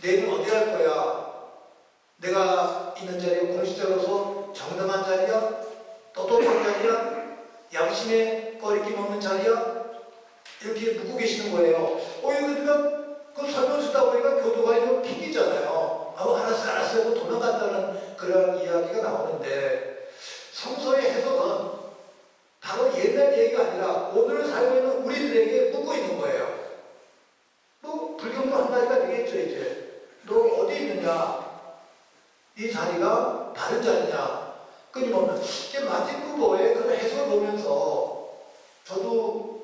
내일은 어디 갈 거야? 내가 있는 자리가 공식적으로서 정당한 자리야? 떳떳한 자리야? 양심에 꺼리낌 없는 자리야? 이렇게 묻고 계시는 거예요. 이거 그 설명 쓰다 보니까 교도가 이거 핑계잖아요. 알았어 하고 도망갔다는 그런 이야기가 나오는데, 성서의 해석은 바로 옛날 얘기가 아니라 오늘 살고 있는 우리들에게 묻고 있는 거예요. 불경도 한마디가 되겠죠. 이제 너 어디 있느냐? 이 자리가 바른 자리냐? 끊임없는 마틴부버의 그런 해석을 보면서 저도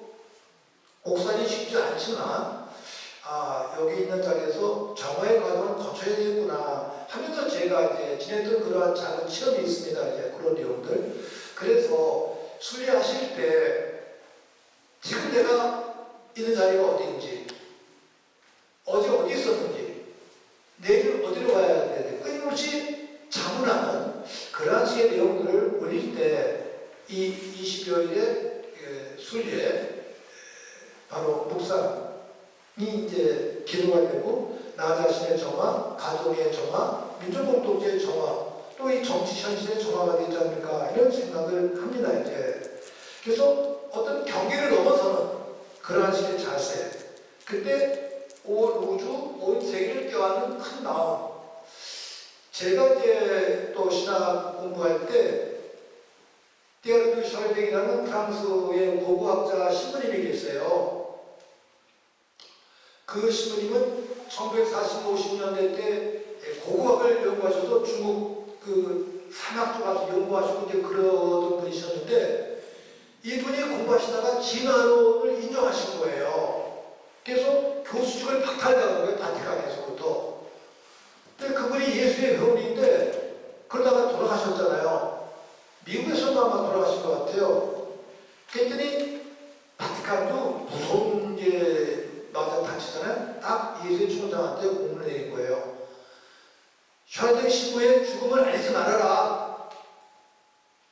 옥살이 쉽지 않지만 여기 있는 자리에서 정화의 과정을 거쳐야 되겠구나 하면서 제가 이제 지냈던 그러한 작은 체험이 있습니다. 이제 그런 내용들. 그래서 순례하실 때 지금 내가 있는 자리가 어디인지, 어제 어디 있었는지, 내일 어디로 가야 되는지 끊임없이 자문하는 그러한 식의 내용들을 올릴 때 이 20여일의 순례 바로 묵상이 이제 기도가 되고 나 자신의 정화, 가정의 정화, 민족공동체의 정화, 또 이 정치 현실의 정화가 되지 않을까 이런 생각을 합니다. 이제 그래서 어떤 경계를 넘어서는 그러한 식의 자세, 그때 온 우주, 온 세계를 껴안는 큰 마음. 제가 이제 또 신학 공부할 때 테오르 셜백이라는 프랑스의 고고학자 신부님이 계세요. 그 신부님은 1940, 50년대 때 고고학을 연구하셔서 중국 그 산악 쪽 가서 연구하시고 이제 그러던 분이셨는데, 이분이 공부하시다가 진화론을 인정하신 거예요. 그래서 교수직을 박탈당한 거예요. 바티칸에서부터. 근데 그분이 예수의 회원인데 그러다가 돌아가셨잖아요. 미국에서도 아마 돌아가신 것 같아요. 그랬더니 바티칸도 무서운 게 맞아 다치잖아요. 딱 예수의 총장한테 공문을 내린 거예요. 셜백 신부의 죽음을 알리지 말아라.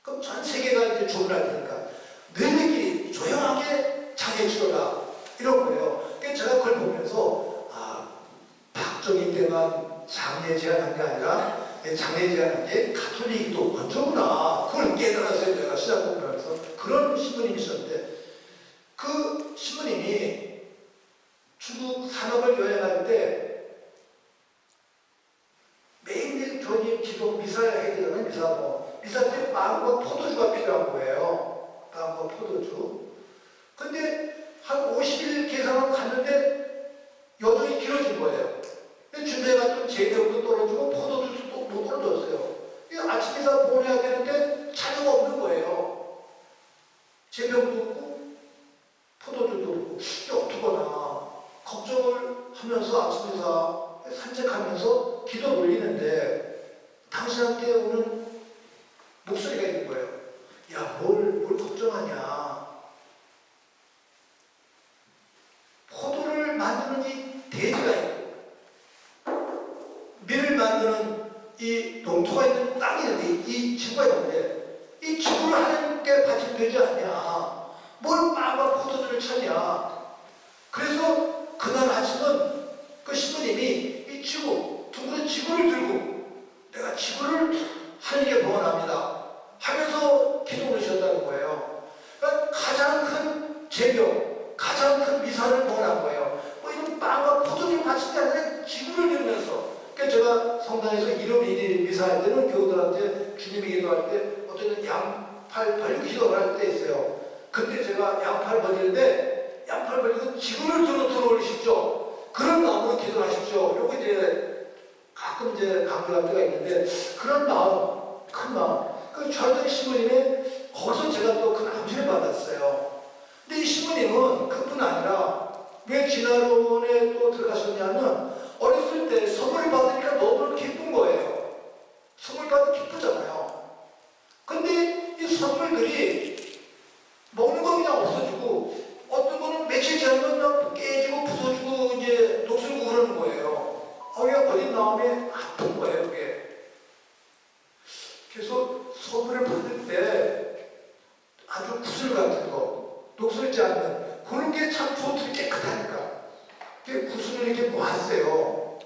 그럼 전 세계가 이제 주문할 테니까 너희들끼리 조용하게 장례 치러라. 이런 거예요. 그래서 제가 그걸 보면서 박정희 때만 장례 제한한 게 아니라 장례 제한한 게 가톨릭도 먼저구나. 그걸 깨달았어요. 내가 신학 공부하면서. 그런 신부님이셨는데, 그 신부님이 중국 산업을 여행할 때 매일매일 교회 기도 미사를 해야 되잖아요. 미사 때 빵과 포도주가 필요한 거예요. 빵과 포도주. 근데 한 50일 계산하고 갔는데 여정이 길어진 거예요. 준비해갔던 재료도 떨어지고 포도주도 못 떨어졌어요. 아침 미사 보내야 되는데 자료가 없는 거예요. 재료도 없고 포도주도 없고 이게 어떡하나 걱정을 하면서 아침 미사 산책하면서 기도 올리는데 당신한테 오는 목소리가 있는 거예요. 야, 뭘 걱정하냐. 포도를 만드는 이 대지가 있고 밀을 만드는 이 농토가 있는 땅이 있는데, 이 지구가 있는데 이 지구를 하나님께 바치면 되지 않냐. 뭘 마음과 포도주를 찾냐. 그래서 그날 아침은 그 신부님이 이 지구, 둥근 지구를 들고 내가 지구를 하나님께 봉헌합니다 하면서 기도를 하셨다는 거예요. 그러니까 가장 큰 제명, 가장 큰 미사를 봉헌한 거예요. 이런 빵과 포도를 바친 게 아니라 지구를 들면서. 그러니까 제가 성당에서 1월 1일 미사할 때는 교우들한테 주님이 기도할 때 어떤 양팔 벌리고 기도를 할 때 있어요. 그때 제가 양팔 벌리는데 양팔 벌리고 지구를 들어 올리십시오. 그런 마음으로 기도를 하십시오. 요거 이제 가끔 이제 강조할 때가 있는데, 그런 마음, 큰 마음. 그 셜백 신부님의 거기서 제가 또 큰 감시를 받았어요. 근데 이 신부님은 그뿐 아니라 왜 진화론에 또 들어가셨냐면, 어렸을 때 선물 받으니까 너무 기쁜 거예요. 선물 받으면 기쁘잖아요. 근데 이 선물들이 먹는 거 그냥 없어지고, 어떤 거는 며칠 지나면 그냥 깨지고 부서지고 이제 녹슬고 그러는 거예요. 그게 어린 마음에 아픈 거예요, 그게. 그래서 선물을 받을 때 아주 구슬 같은 거, 녹슬지 않는 그런 게 참 좋고 깨끗하니까. 구슬을 이렇게 모았어요.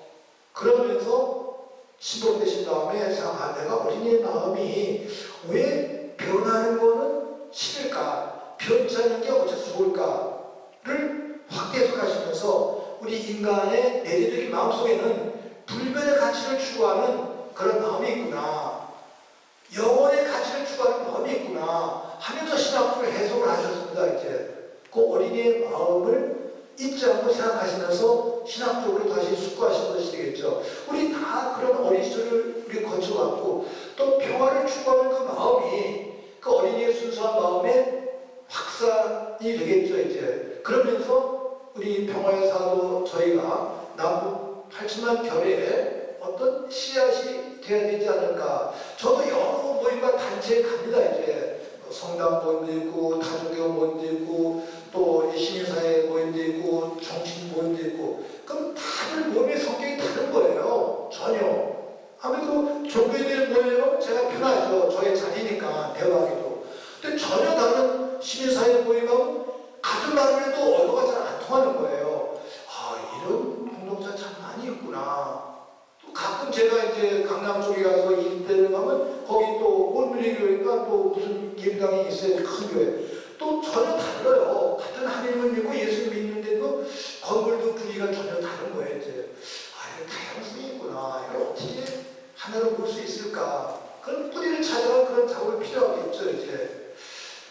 그러면서 신복되신 다음에 내가 어린이의 마음이 왜 변하는 거는 싫을까? 변치 않는 게 어째서 좋을까를 확대해서 가시면서 우리 인간의 내재적인 마음속에는 불변의 가치를 추구하는 그런 마음이 있구나. 영혼의 가치를 추구하는 마음이 있구나 하면서 신학부를 해석을 하셨습니다. 이제 그 어린이의 마음을 잊지 않고 생각하시면서 신학적으로 다시 숙고하신 것이 되겠죠. 우리 다 그런 어린 시절을 우리 거쳐왔고 또 평화를 추구하는 그 마음이 그 어린이의 순수한 마음에 확산이 되겠죠. 이제 그러면서 우리 평화의 사도 저희가 남북 8천만 결의 어떤 씨앗이 되어야 되지 않을까. 저도 여러 모임과 단체에 갑니다. 이제 성당 모임도 있고 다중교 모임도 있고 또 시민사회 모임도 있고 정치인 모임도 있고 그럼 다들 모임의 성격이 다른 거예요. 전혀. 아무래도 종교인들 모임은 제가 편하죠. 저의 자리니까 대화하기도. 근데 전혀 다른 시민사회 모임은 같은 말을 해도 언어가 잘 안 통하는 거예요. 아, 이런 공동체 참 많이 있구나. 또 가끔 제가 이제 강남 쪽에 가서 일대를 가면 거기 또 몰밀리교회가 또 무슨 예배당이 있어요. 큰 교회. 또 전혀 달라요. 같은 하나님을 믿고 예수를 믿는데도 건물도 분위기가 전혀 다른 거예요. 이제 이런 다양성이 있구나. 이걸 어떻게 하나로 볼 수 있을까? 그런 뿌리를 찾아가 그런 작업이 필요하겠죠. 이제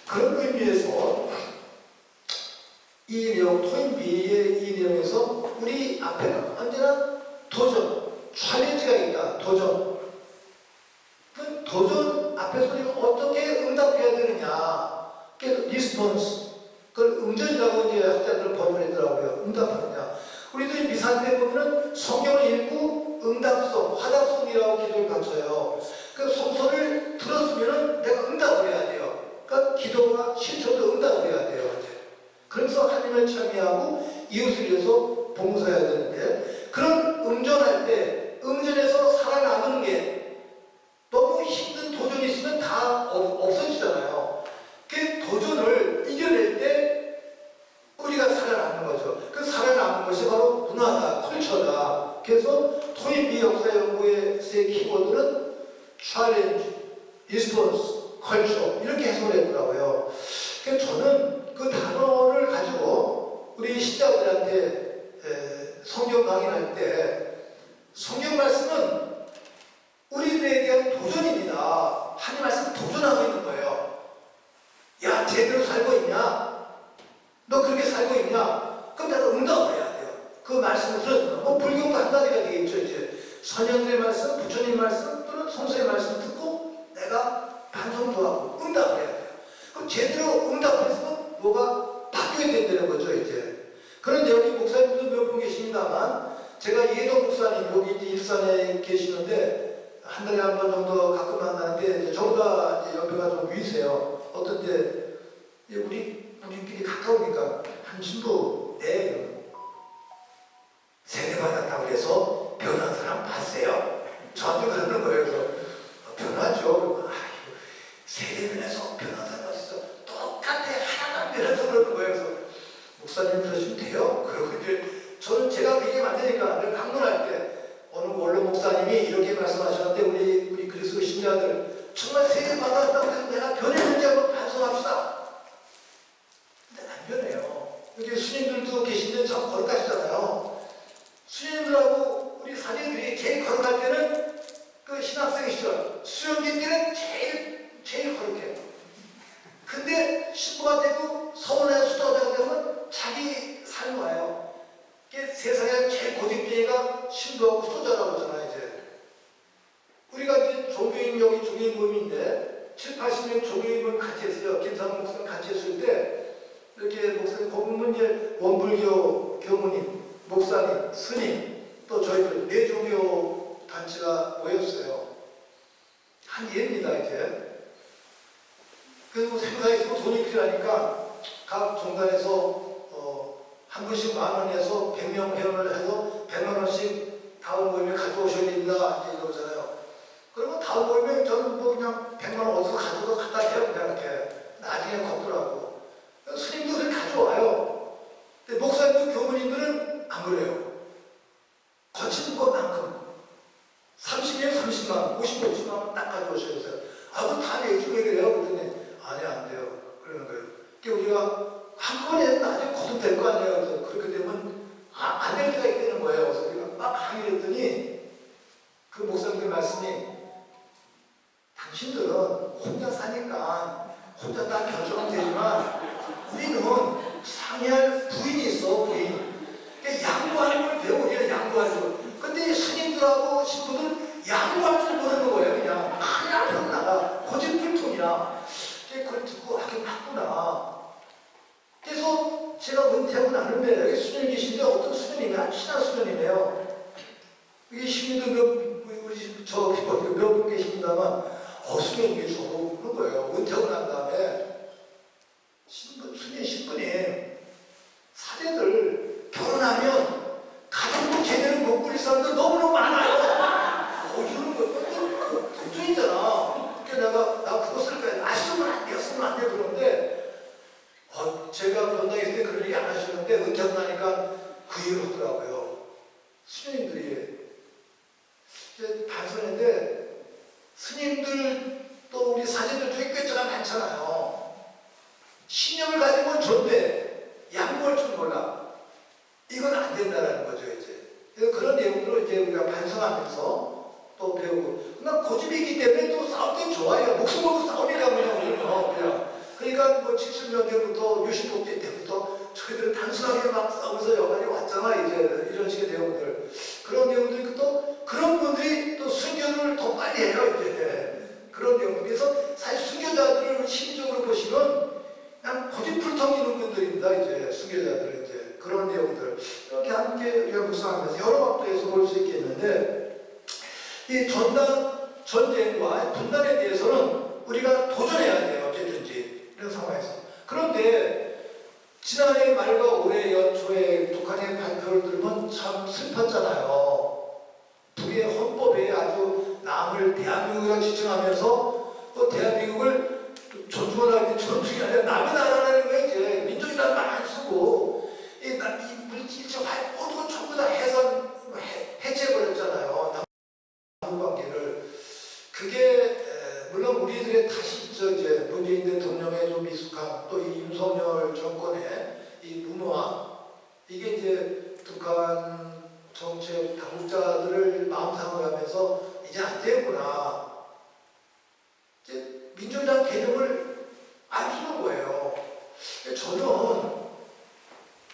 그런 의미에서 이 내용 토인비의 이 내용에서 우리 앞에는 언제나 도전, 챌린지가 있다. 도전. 그 도전 앞에서 우리가 어떻게 응답해야 되느냐. 리스폰스, 그걸 응전이라고 이제 학자들은 번역했더라고요. 응답하느냐. 우리도 미사 때 보면은 성경을 읽고 응답성, 화답성이라고 기도를 바쳐요. 그 성서를 들었으면은 내가 응답을 해야 돼요. 그러니까 기도가 실천도 응답을 해야 돼요. 이제. 그래서 하나님을 찬미하고 이웃을 위해서 봉사해야 되는데 그런 응전할 때 응전에서 살아남는 게 너무 힘든 도전이 있으면 다 없어지잖아요. 그 도전을 이겨낼 때 우리가 살아남는 거죠. 그 살아남는 것이 바로 문화다, 컬처다. 그래서 토인비 역사연구의 세 키워드는 챌린지, 리스폰스, 컬처 이렇게 해석을 했더라고요. 그래서 저는 그 단어를 가지고 우리 신자들한테 성경 강의할 때 성경 말씀은 우리들에 대한 도전입니다. 하나님 말씀 도전하고 있는 거예요. 야, 제대로 살고 있냐? 너 그렇게 살고 있냐? 그럼 내가 응답을 해야 돼요. 그 말씀을 들었으면 뭐 불교 판단이가 되겠죠. 이제 선현들의 말씀, 부처님 말씀 또는 성서의 말씀 듣고 내가 반성도 하고 응답을 해야 돼요. 그럼 제대로 응답을 했으면 뭐가 바뀌어야 된다는 거죠. 이제 그런데 여기 목사님도 몇 분 계십니다만 제가 예동 목사님 여기 이제 일산에 계시는데 한 달에 한 번 정도 가끔 만나는데 저보다 이제 연배가 좀 위세요. 어떤 때 우리끼리 가까우니까 한 친구 세례받았다고 해서 변한 사람 봤어요? 저한테 그러는 거예요. 그래서 변하죠. 세례변해서 변한 사람 봤어. 똑같아. 하나도 안 변해서 그러는 거예요. 그래서 목사님 그러시면 돼요? 그러고 이제 저는 제가 얘기하면 안 되니까 내가 강론할 때 어느 원로 목사님이 이렇게 말씀하셨는데 우리 그리스도 신자들 정말 세례받았다고 해서 내가 변했는지 한번 반성합시다. 근데 안 변해요. 여기 스님들도 계신데 참 거룩하시잖아요. 스님들하고 우리 사제들이 제일 거룩할 때는 그 신학생 시절 수련기 때는 제일 거룩해요. 근데 신부가 되고 서원에 수도자가 되면 자기 삶 와요. 세상에 제일 고집쟁이가 신부하고 수도자라고 하잖아요. 이제 우리가 이제 종교인 여기 종교인 모임인데 7, 80명 종교인을 같이 했어요. 김상훈 목사님 같이 했을 때 이렇게 목사님 거기면 이제 원불교 교무님, 목사님, 스님 또 저희들 네 종교 단체가 모였어요. 한 예입니다. 이제 그래서 생사에서 돈이 필요하니까 각 종단에서 한 분씩 10,000원에서 100명 회원을 해서 100만원씩 다음 모임에 가져오셔야 됩니다. 이제 이러잖아요. 그러면 다음 모임에 저는 뭐 그냥 100만원 어디서 가져가 갖다 해요. 그냥 이렇게. 나중에 걷더라고. 스님도 그렇게 가져와요. 근데 목사님도 교무님들은 안 그래요. 거친 것만큼 당신이 30만 원, 50만 원 딱 가져오셔서 그거 다 내주고 그래요. 그랬더니 아니 안 돼요. 그러는 거예요. 그러니까 우리가 한꺼번에 나중에 거듭될 거 아니에요. 그래서 그렇게 되면 안 될 때가 있다는 거예요. 그래서 우리가 막 강의를 했더니 그 목사님들 말씀이 당신들은 혼자 사니까 혼자 다 결정하면 되지만 우리는 상의할 부인이 있어, 부인. 그러니까 양보하는 걸 배워, 우리는 양보하는 걸. 근데 스님들하고 신부들 양보할 줄 모르는 거예요. 그냥 나가 고집불통이야. 그걸 듣고 하긴 맞구나. 그래서 제가 은퇴하고 나는데 여기 수녀님 계신데 어떤 수녀님이 아주 친한 수녀님이에요. 이게 신부들 몇분 계십니다만 수녀님이 저도 그런 거예요. 은퇴하고 난 다음에 수녀 신부님 사제들 결혼하면 가정도 제대로 못 꾸릴 사람들 너무너무 많아요. 이러는 거 걱정이잖아. 그러니까 나 그거 쓸 거야. 쓰면 안 돼요. 쓰면 안 돼요. 그러는데 제가 변당했을 때 그런 얘기 안 하셨는데 은퇴하고 나니까 그 얘기를 하더라고요. 수녀님들이 이제 단순한데 스님들 또 우리 사제들 중에 꿰차가 많잖아요. 신념을 가지고 존대 양보할 줄 몰라. 이건 안 된다라는 거죠 이제. 그래서 그런 내용으로 이제 우리가 반성하면서 또 배우고. 그러나 고집이 있기 때문에 또 싸울 땐 좋아요. 목숨 걸고 싸우려고 그냥. 그러니까 뭐 70년대부터 60년대 때부터 저희들은 단순하게 막 싸우면서 여관이 왔잖아. 이제 이런 식의 내용들. 그런 내용들이 또 그런 분들이 또 순교를 더 빨리 해요 이제. 그런 내용들. 그래서 사실 순교자들을 심리적으로 보시면 그냥 고집불통이는 분들입니다. 이제 순교자들 이제 그런 내용들 이렇게 함께 우리가 묵상하면서 여러 각도에서 볼 수 있겠는데 이 전쟁과 분단에 대해서는 우리가 도전해야 돼요. 어쨌든지 이런 상황에서. 그런데 지난해 말과 올해 연초에 북한의 발표를 들으면 참 슬펐잖아요. 북의 헌법에 아주 남을 대한민국이라 지칭하면서 또 대한민국을 존중하는 게 존중이 아니라 남의 나라라는 거예요. 이제 민족이라는 말 안 쓰고 이 물질적 모든 전부 다 해체해버렸잖아요. 남북관계를. 그게 물론 우리들의 탓이죠. 이제 문재인 대통령의 좀 미숙함, 또 이 윤석열 정권의 이 무모함, 이게 이제 북한 정책 당국자들을 마음 상하면서 이제 안 되겠구나. 이제 민주당 개념을 안 쓰는 거예요. 저는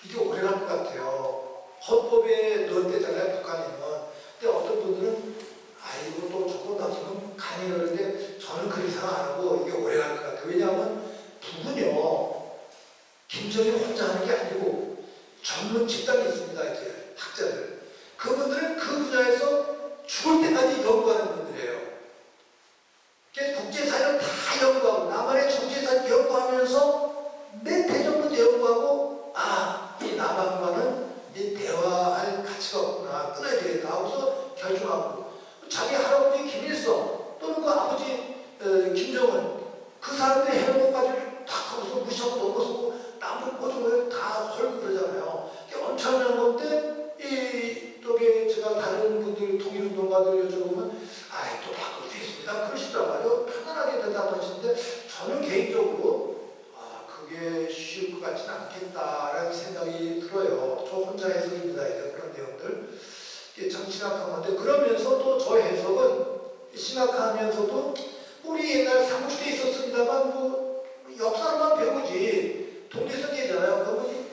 이게 오래 갈 것 같아요. 헌법에 넣었대잖아요, 북한에는. 근데 어떤 분들은 이거 또 저거 나 지금 강의하는데 저는 그렇게 생각 안 하고 이게 오래 갈 것 같아요. 왜냐하면 북은요, 김정일 혼자 하는 게 아니고 전문 집단이 있습니다. 이제 학자들. 그분들은 그 분야에서 죽을 때까지 연구하는 분들이에요. 그래서 국제사를 다 연구하고 남한의 정치사를 연구하면서 몇 대전부터 연구하고 이 남한과는 이 대화할 가치가 없구나. 끊어야 되겠다 하고서 결정하고 자기 할아버지 김일성 또는 그 아버지 김정은 그 사람들이 해놓은 것까지를 다 하고서 무시하고 넘어서고 남북 모든 걸 다 헐고 그러잖아요. 이게 엄청난 건데 또게 제가 다른 분들 통일운동가들 여쭤보면 또 바꿀 수 있습니다. 그러시더라고요. 편안하게 대답하시는데 저는 개인적으로 그게 쉬울 것 같지는 않겠다라는 생각이 들어요. 저 혼자 해석입니다. 이제 그런 내용들. 이게 참 심각한 건데 그러면서 또 저 해석은 심각하면서도 우리 옛날 삼국시대에 있었습니다만 뭐 역사로만 배우지 독립선계잖아요. 그러면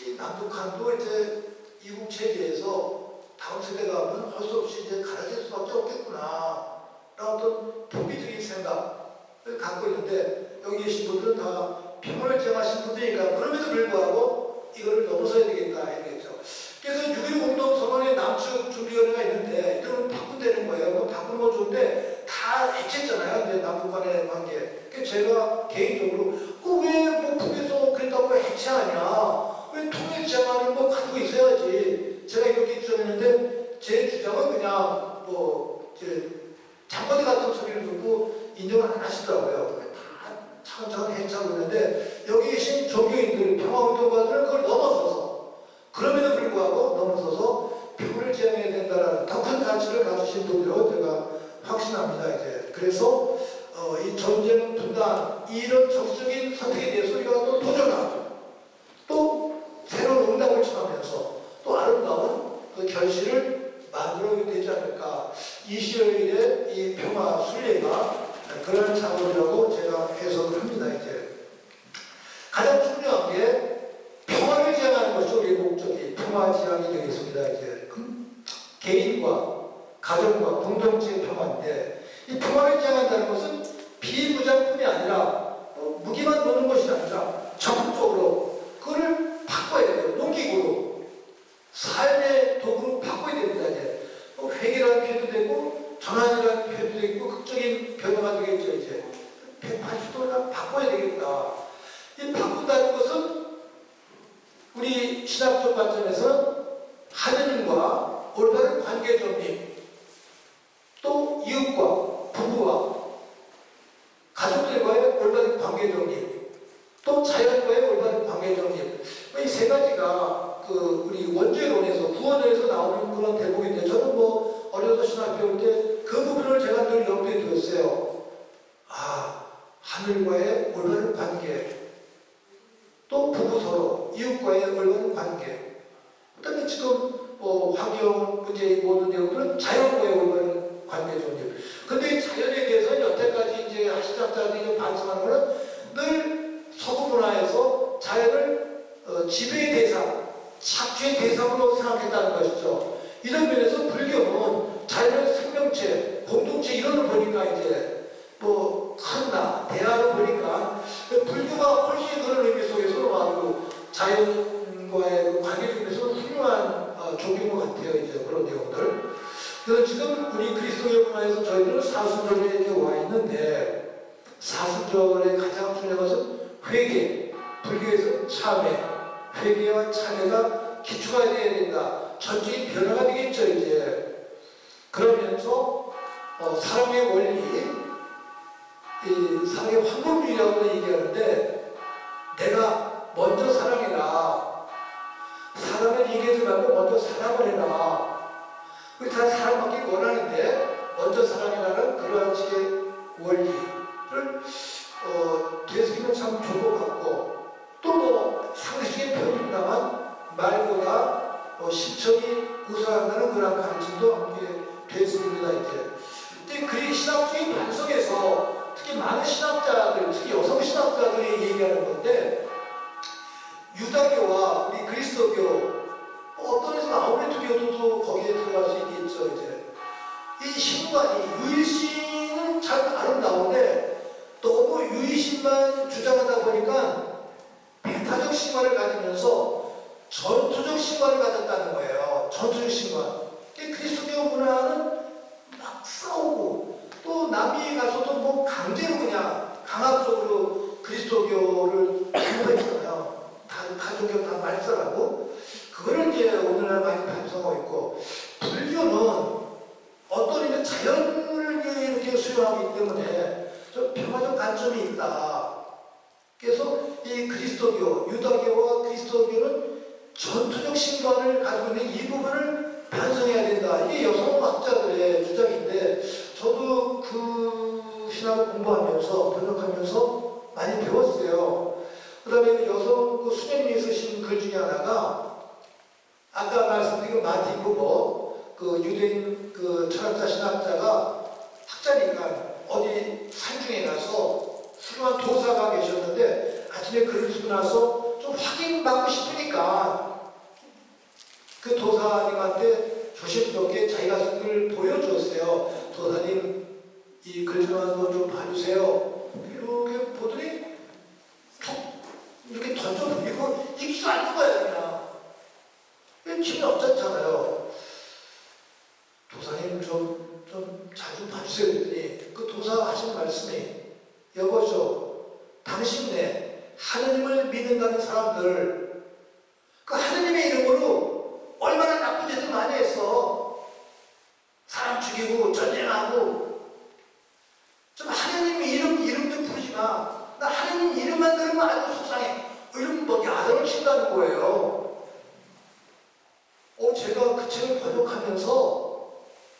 이 남북한도 이제 이국체제에서 다음 세대가 하면 할 수 없이 이제 가라질 수밖에 없겠구나 라는 어떤 도피적인 생각을 갖고 있는데 여기 계신 분들은 다 평화를 지향하신 분들이니까 그럼에도 불구하고 이거를 넘어서야 되겠다 이랬죠. 그래서 6.1 공동선언의 남측 준비위원회가 있는데 이거는 바꾼다는 거예요. 그럼 바꾸는 건 좋은데 다 해체했잖아요. 이제 남북 간의 관계. 그래서 제가 개인적으로 왜 북에서 그랬다고 해체하냐. 왜 통일 지향하는 거 가지고 있어야지. 제가 이렇게 주장했는데 제 주장은 그냥 장거리 같은 소리를 듣고 인정을 안 하시더라고요. 다 차근차근 해체하고 있는데 여기 계신 종교인들, 평화운동가들은 그걸 넘어서서 그럼에도 불구하고 넘어서서 평화를 지향해야 된다는 더 큰 가치를 가지신 분들로 제가 확신합니다. 이제 그래서 이 전쟁 분단 이런 적극적인 선택에 대해서 우리가 또 도전하고 또 새로운 응답을 청하면서 또 아름다운 그 결실을 만들어야 되지 않을까. 20여일의 이 평화 순례가 그런 작업이라고 제가 해석을 합니다. 이제 가장 중요한 게 평화를 지향하는 것이 우리의 목적이 평화 지향이 되겠습니다. 이제 개인과 가정과 공동체의 평화인데 이 평화를 지향한다는 것은 비무장뿐이 아니라 무기만 노는 것이 아니라 적극적으로 그거를 바꿔야 돼요. 농기구로 삶의 도구로 바꿔야 됩니다. 이제 회개라는 표현도 되고 전환이라는 표현도 되고 극적인 변화가 되겠죠. 이제 180도를 바꿔야 되겠다. 이 바꾼다는 것은 우리 신학적 관점에서는 하느님과 올바른 관계 정립, 또 이웃과 부부와 가족들과의 올바른 관계 정립, 또 자연과의 올바른 관계 정립. 이 세 가지가 우리 원죄론에서 구원론에서 나오는 그런 대목인데 저는 어려서 신학 배울 때 그 부분을 제가 늘 염두에 두었어요. 하늘과의 올바른 관계, 또 부부 서로 이웃과의 올바른 관계, 그다음에 지금 환경 문제의 모든 내용들은 자연과의 올바른 관계 정립. 근데 이 자연에 대해서 여태까지 이제 학시작자들이 반성하는 것은 늘 서구 문화에서 자연을 지배의 대상, 착취의 대상으로 생각했다는 것이죠. 이런 면에서 불교는 자연을 생명체, 공동체 이론을 보니까 이제 큰 대화를 보니까 불교가 훨씬 그런 의미 속에서 아주 자연과의 그 관계 중에서 훌륭한 종교인 것 같아요. 이제 그런 내용들. 그래서 지금 우리 그리스도교 문화에서 저희들은 사순절에 이렇게 와 있는데 사순절의 가장 중요한 것은 회개, 불교에서 참회, 회개와 참회가 기초가 되어야 된다. 전적인 변화가 되겠죠. 이제 그러면서 사랑의 원리, 이 사랑의 황금률이라고 얘기하는데 내가 먼저 사랑해라. 사랑을 얘기하지 말고 먼저 사랑을 해라. 우리 다 사랑받기 원하는데 먼저 사랑해라는 그러한 식의 원리를 되새기면 참 좋은 것 같고 또 상식의 표현입니다만 말보다 실천이 우선한다는 그런 가르침도 함께 되었습니다. 이제 그 신학적인 반성에서 특히 많은 신학자들, 특히 여성 신학자들이 얘기하는 건데 유다교와 우리 그리스도교 어떤 데서 아우레트교도 거기에 들어갈 수 있겠죠. 이제 이 신관이 유일신은 참 아름다운데 너무 유일신만 주장하다 보니까 배타적 신관을 가지면서 전투적 신관을 가졌다는 거예요. 전투적 신관. 그리스도교 문화는 막 싸우고 또 남미에 가서도 강제로 그냥 강압적으로 그리스도교를 공부했잖아요. 가족교 다 말살하고 그거를 이제 오늘날 많이 반성하고 있고 불교는 어떤 이제 자연을 이렇게 수용하기 때문에 좀 평화적 관점이 있다. 그래서 이 그리스도교, 유다교와 그리스도교는 전투적 신관을 가지고 있는 이 부분을 반성해야 된다. 이게 여성학자들의 주장인데 저도 그 신학을 공부하면서 번역하면서 많이 배웠어요. 그 다음에 여성 수녀님이 쓰신 글 중에 하나가 아까 말씀드린 마틴 부버 유대인 철학자 신학자가 학자니까 어디 산중에 가서 훌륭한 도사가 계셨는데 아침에 글을 쓰고 나서 좀 확인받고 싶으니까 그 도사님한테 조심스럽게 자기가 쓴 글을 보여주었어요. 도사님 이 글 좀 한번 좀 봐주세요. 이렇게 보더니 이렇게 던져버리고 읽지도 않는 거예요. 그냥 힘이 없잖아요. 도사님 좀 자주 봐주세요. 그랬더니 그 도사가 하신 말씀이 여보죠. 당신네 하느님을 믿는다는 사람들 그 하느님의 이름으로 얼마나 나쁜 짓을 많이 했어. 사람 죽이고 전쟁하고 좀 하느님 이름 좀 부르지 마. 나 하느님 이름만 들으면 아주 속상해. 이름 야단을 친다는 거예요. 제가 그 책을 번역하면서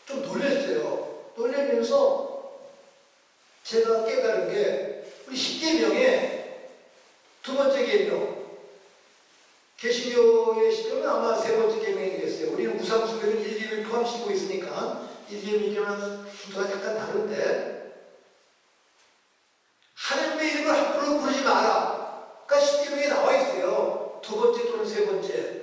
좀 놀랐어요. 놀라면서 되면서 제가 깨달은 게 우리 10계명의 두 번째 계명, 개신교의 시점은 아마 세 번째 계명이겠어요. 우리는 우상숭배는 1계명 포함시키고 있으니까 1계명, 2계명 순서가 약간 다른데, 하나님의 이름을 함부로 부르지 마라. 그러니까 10계명에 나와 있어요. 두 번째 또는 세 번째.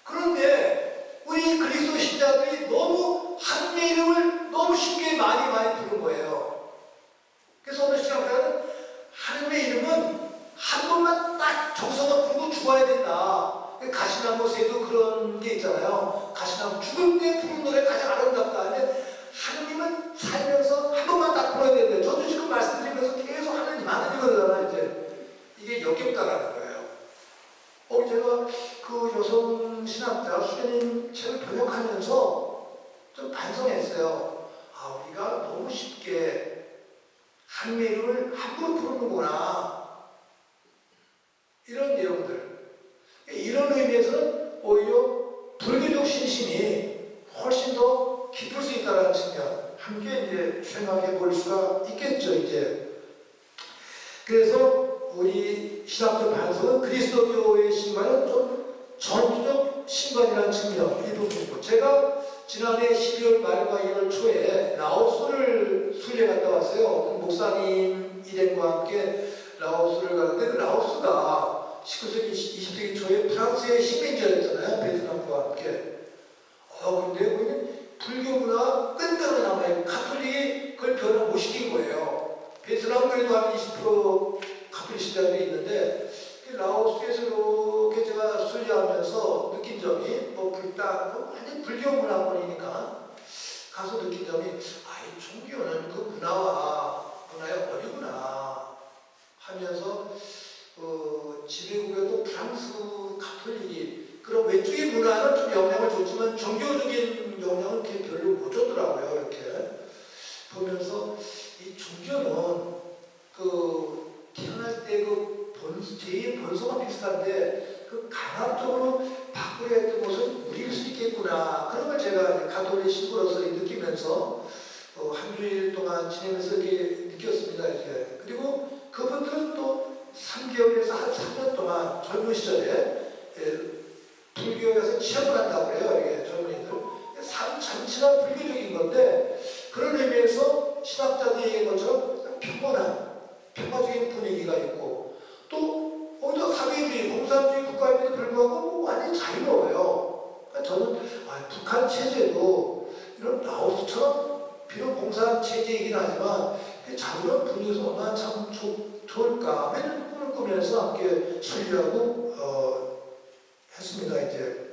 그런데 우리 그리스도 신자들이 너무 하나님의 이름을 너무 쉽게 많이 부른 거예요. 그래서 오늘 시작하는 하나님의 이름은 한 번만 딱 정성을 부르고 죽어야 된다. 가시나무새도 그런 게 있잖아요. 가시나무 죽을 때 부른 노래 가장 아름답다. 근데 하나님은 살면서 한 번만 딱 불러야 되는데, 저도 지금 말씀드리면서 계속 하나님 그러잖아요. 이제 이게 역겹다라는 거예요. 제가 그 여성 신학자 수련님 책을 번역하면서 좀 반성했어요. 우리가 너무 쉽게 하나님의 이름을 함부로 부르는구나. 이런 내용들. 이런 의미에서는 오히려 불교적 신심이 훨씬 더 깊을 수 있다는 측면, 함께 이제 생각해 볼 수가 있겠죠, 이제. 그래서 우리 신학적 반성은 그리스도교의 신과는 좀 전투적 신관이라는 측면, 일부분이고, 제가 지난해 12월 말과 1월 초에 라오스를 순례 갔다 왔어요. 어떤 목사님 일행과 함께 라오스를 가는데, 그 라오스가 19세기, 20세기 초에 프랑스의 식민지였잖아요. 베트남과 함께. 근데 거기는 불교 문화가 끈끈하게 남아요. 가톨릭이 그걸 변화 못 시킨 거예요. 베트남에도 한 20% 가톨릭 신자들이 있는데, 라오스에서 이렇게 제가 순례하면서 느낀 점이, 완전 불교 문화권이니까 가서 느낀 점이, 이 종교는 그 문화의 어리구나 하면서, 지배국에도 프랑스 가톨릭이, 그런 외적인 문화는 좀 영향을 줬지만, 종교적인 영향은 별로 못 줬더라고요. 이렇게 보면서, 이 종교는 태어날 때 제2의 본성과 비슷한데, 강압적으로 바꾸려 했던 것은 우리일 수 있겠구나. 그런 걸 제가 가톨릭 신부로서 느끼면서, 한 주일 동안 지내면서 이렇게 느꼈습니다. 이렇게. 그리고 그분들은 또 3개월에서 한 3년 동안 젊은 시절에 불교에서 취업을 한다고 해요. 이게 젊은이들. 삶 자체가 불교적인 건데, 그런 의미에서 신학자들이 얘기한 것처럼 평화적인 분위기가 있고, 또 오히려 사회주의, 공산주의 국가임에도 불구하고 완전히 자유로워요. 그러니까 저는 북한 체제도 이런 라오스처럼 비록 공산 체제이긴 하지만 자유로운 분위기에서 얼마나 참 좋을까. 이런 꿈을 꾸면서 함께 순례하고 했습니다. 이제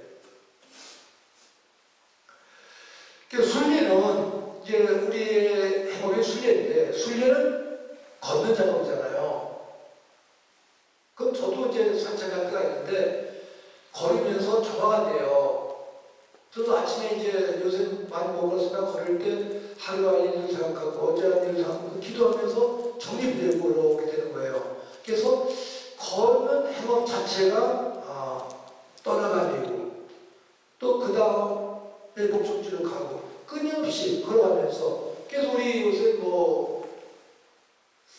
순례는 이제 우리의 해법의 순례인데, 순례는 걷는 작업이잖아요. 그럼 저도 이제 산책할 때가 있는데, 걸으면서 정화가 돼요. 저도 아침에 이제 요새 많이 먹었으니까 걸을 때 하루 할 일을 생각하고 어제 할 일을 생각하고 기도하면서 정립되고 이렇게 되는 거예요. 그래서 걷는 해법 자체가 떠나가지고, 또 그 다음에 목적지로 가고, 끊임없이 걸어가면서, 그래서 우리 요새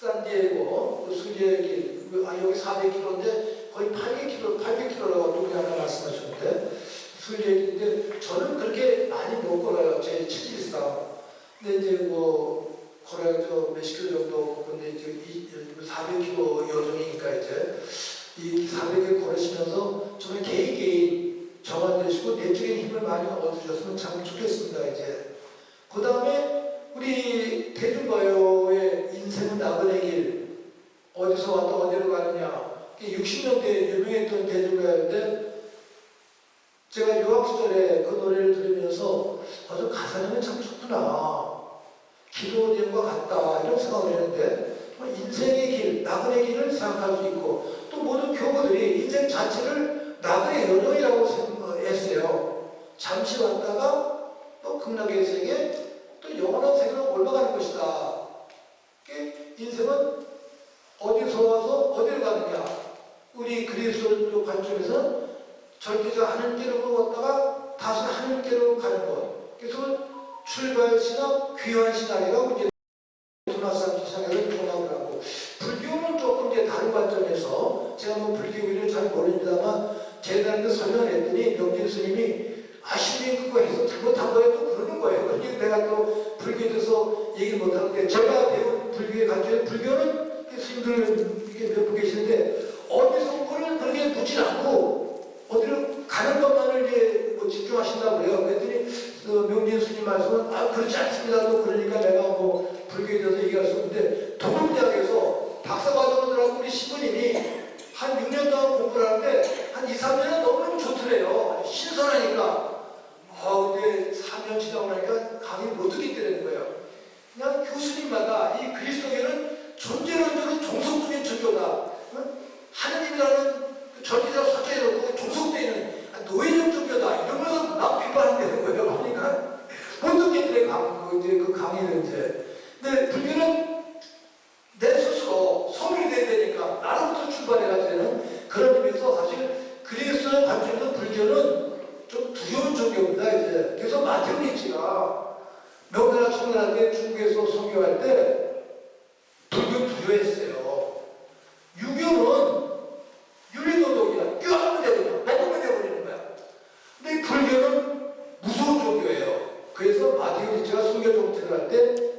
산디에고 순례길, 여기 400km인데 거의 800km라고 또 하나 말씀하셨는데, 순례길인데 저는 그렇게 많이 못 걸어요. 제 체질상. 근데 이제 걸어야죠. 몇십 킬로 정도. 근데 이제 400km 여정이니까 이제 이 400km 걸으시면서 저는 개인 정화되시고 내적인 힘을 많이 얻으셨으면 참 좋겠습니다. 이제 그 다음에 우리 대중가요의 인생은 나그네 길, 어디서 왔다 어디로 가느냐, 60년대에 유명했던 대중가요인데, 제가 유학 시절에 그 노래를 들으면서 저 가사는 참 좋구나, 기도 제목과 같다, 이런 생각을 했는데, 인생의 길, 나그네 길을 생각할 수 있고, 또 모든 교구들이 인생 자체를 나그네 여정이라고 했어요. 잠시 왔다가 또 극락의 세계, 또 영원한 세계로 올라가는 것이다. 인생은 어디서 와서 어디로 가느냐. 우리 그리스도교 관점에서는 절대적 하늘길로 왔다가 다시 하늘길로 가는 것. 그래서 출발 신학, 귀환 신학이라고 이제 토마스 신학을 통합을 하고, 불교는 조금 이제 다른 관점에서, 제가 뭐 불교를 잘 모릅니다만 제대로 설명했더니 명진 스님이 신님 그거 해서 잘못한 거예요 또 그러는 거예요. 그러니까 내가 또 불교에 대해서 얘기 못하는데, 제가 배운 불교의 관점에, 불교는 스님들 이게 몇 분 계시는데 어디서 그걸 그렇게 묻지 않고 어디로 가는 것만을 이제 뭐 집중하신다고 그래요. 그랬더니 명진 스님 말씀은 그렇지 않습니다. 또 그러니까 내가 뭐 불교에 대해서 얘기할 수 없는데, 동국대학에서 박사과정을 들어가고 우리 신부님이 한 6년 동안 공부를 하는데 한 2, 3년은 너무너무 좋더래요. 신선하니까. 근데 3년 지나고 나니까 강의 못 듣겠다는 거예요. 그냥 교수님마다 이 그리스도교는 존재론적인 종속적인 종교다. 하느님이라는 절대적 설정해놓고 종속되어 있는 노예적 종교다. 이러면서 막 비판한다는 거예요. 그러니까 못 듣겠더래, 그 강의를 이제. 근데 불교는 내 스스로 성인이 돼야 되니까 나로부터 출발해가지고 되는 그런 의미에서 사실 그리스도의 관점에서 불교는 좀 두려운 종교입니다. 이제 그래서 마테오리치가 명나라 청나라 때 중국에서 선교할 때 불교 두려워했어요. 유교는 윤리도덕이야. 껴안으면 되거든요. 먹으면 되버리는 거야. 근데 불교는 무서운 종교예요. 그래서 마테오리치가 선교 정책을 할 때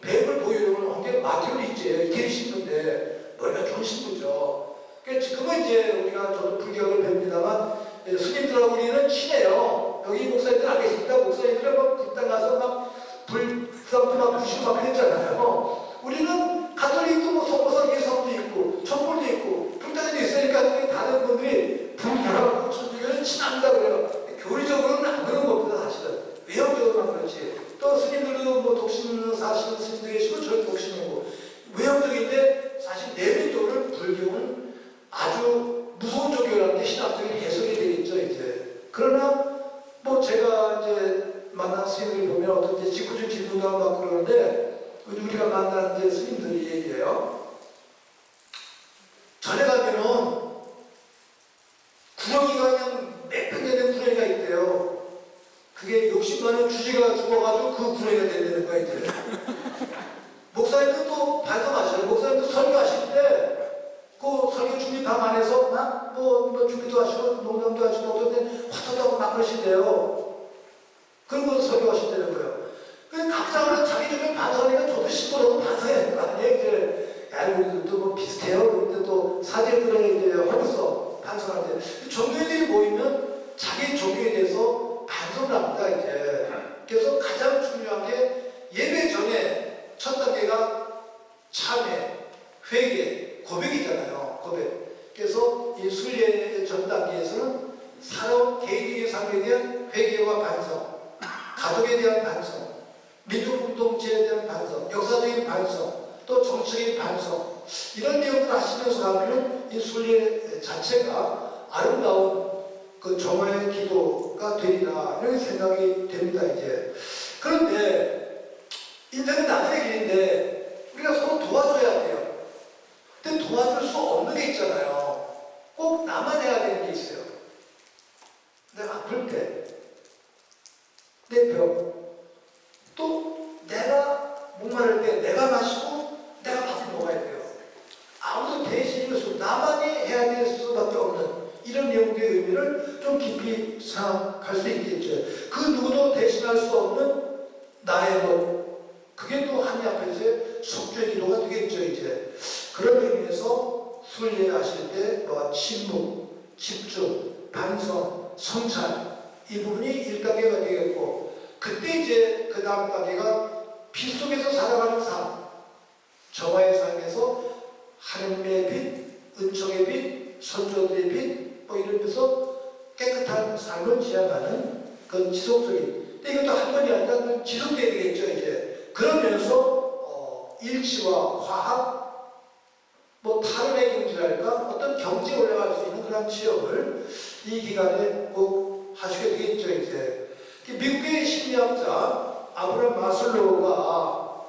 뱀을 보유령을 한 게 마테오리치예요. 이태리 신부인데 머리가 좋은 신부죠. 그러니까 지금은 이제 우리가 저도 불교를 뵙니다만 스님들하고 우리는 친해요. 여기 목사님들 안 계십니까? 목사님들은 막 불당 가서 막 불상도 막 부시고 막 그랬잖아요. 우리는 가톨릭도 뭐 성모성 예성도 있고 천불도 있고 불당도 있으니까 다른 분들이 불교하고 천주교는 친합니다 그래요. 교리적으로는 안 그런 겁니다 사실은. 외형적으로만 그렇지. 또 스님들도 뭐 독신 사시는 스님도 계시고 저희 독신이고 외형적인데, 사실 내면적으로는 불교는 아주 무서운 종교라는 게 신학적인 해석이 되겠죠 이제. 그러나 뭐 제가 이제 만난 스님들 보면 어떤 이제 직구준 질문도 하고 그러는데, 우리가 만난 이제 스님들이 얘기해요. 전에 가면은 구렁이가 그냥 몇백 년 된 구렁이가 있대요. 그게 욕심 많은 주지가 죽어가지고 그 구렁이가 된다는 거야 이제. 목사님도 또 반성하셔요. 목사님도 설교하실 때 그 설교 준비 방 안에서 뭐 준비도 하시고 농담도 하시고 어떤 때 화토하고 막 그러신대요. 그런 거 설교하신다는 거예요. 그래서 각자 자기 주변 반성하니까 저도 신부라도 반성해야 될 거 아니에요 이제. 우리도 뭐 비슷해요. 근데 또 사제들에 이제 허구서 반성하는데, 종교인들이 모이면 자기 종교에 대해서 반성을 합니다 이제. 그래서 가장 중요한 게 예배 전에 첫 단계가 참회, 회개, 고백이잖아요. 고백. 그래서 이 순례 전 단계에서는 살아온 개인적인 삶에 대한 회개와 반성, 가족에 대한 반성, 민족 공동체에 대한 반성, 역사적인 반성, 또 정치적인 반성, 이런 내용들을 하시면서 하면 이 순례 자체가 아름다운 그 정화의 기도가 되리라, 이런 생각이 됩니다 이제. 그런데 인생은 나중의 길인데 우리가 서로 도와줘야 돼요. 근데 도와줄 수 없는 게 있잖아요. 꼭 나만 해야 되는 게 있어요. 내가 아플 때, 내 병, 또 내가 목마를 때 내가 마시고 내가 밥을 먹어야 돼요. 아무도 대신할 수, 나만이 해야 될 수밖에 없는 이런 내용의 의미를 좀 깊이 생각할 수 있겠죠. 그 누구도 대신할 수 없는 나의 것, 그게 또 하나님 앞에서의 속죄 기도가 되겠죠 이제. 그런 의미에서 순례하실 때 침묵, 집중, 반성, 성찰, 이 부분이 1단계가 되겠고, 그때 이제 그 다음 단계가 빛 속에서 살아가는 삶, 정화의 삶에서 하느님의 빛, 은총의 빛, 선조들의 빛, 뭐 이러면서 깨끗한 삶을 지향하는 그 지속적인, 근데 이것도 한 번이 아니라 지속돼야 되겠죠 이제. 그러면서 일치와 화합, 뭐 타인의 경지랄까, 어떤 경지에 올라갈 수 있는 그런 지역을 이 기간에 꼭 하시게 되겠죠 이제. 미국의 심리학자 아브라함 마슬로우가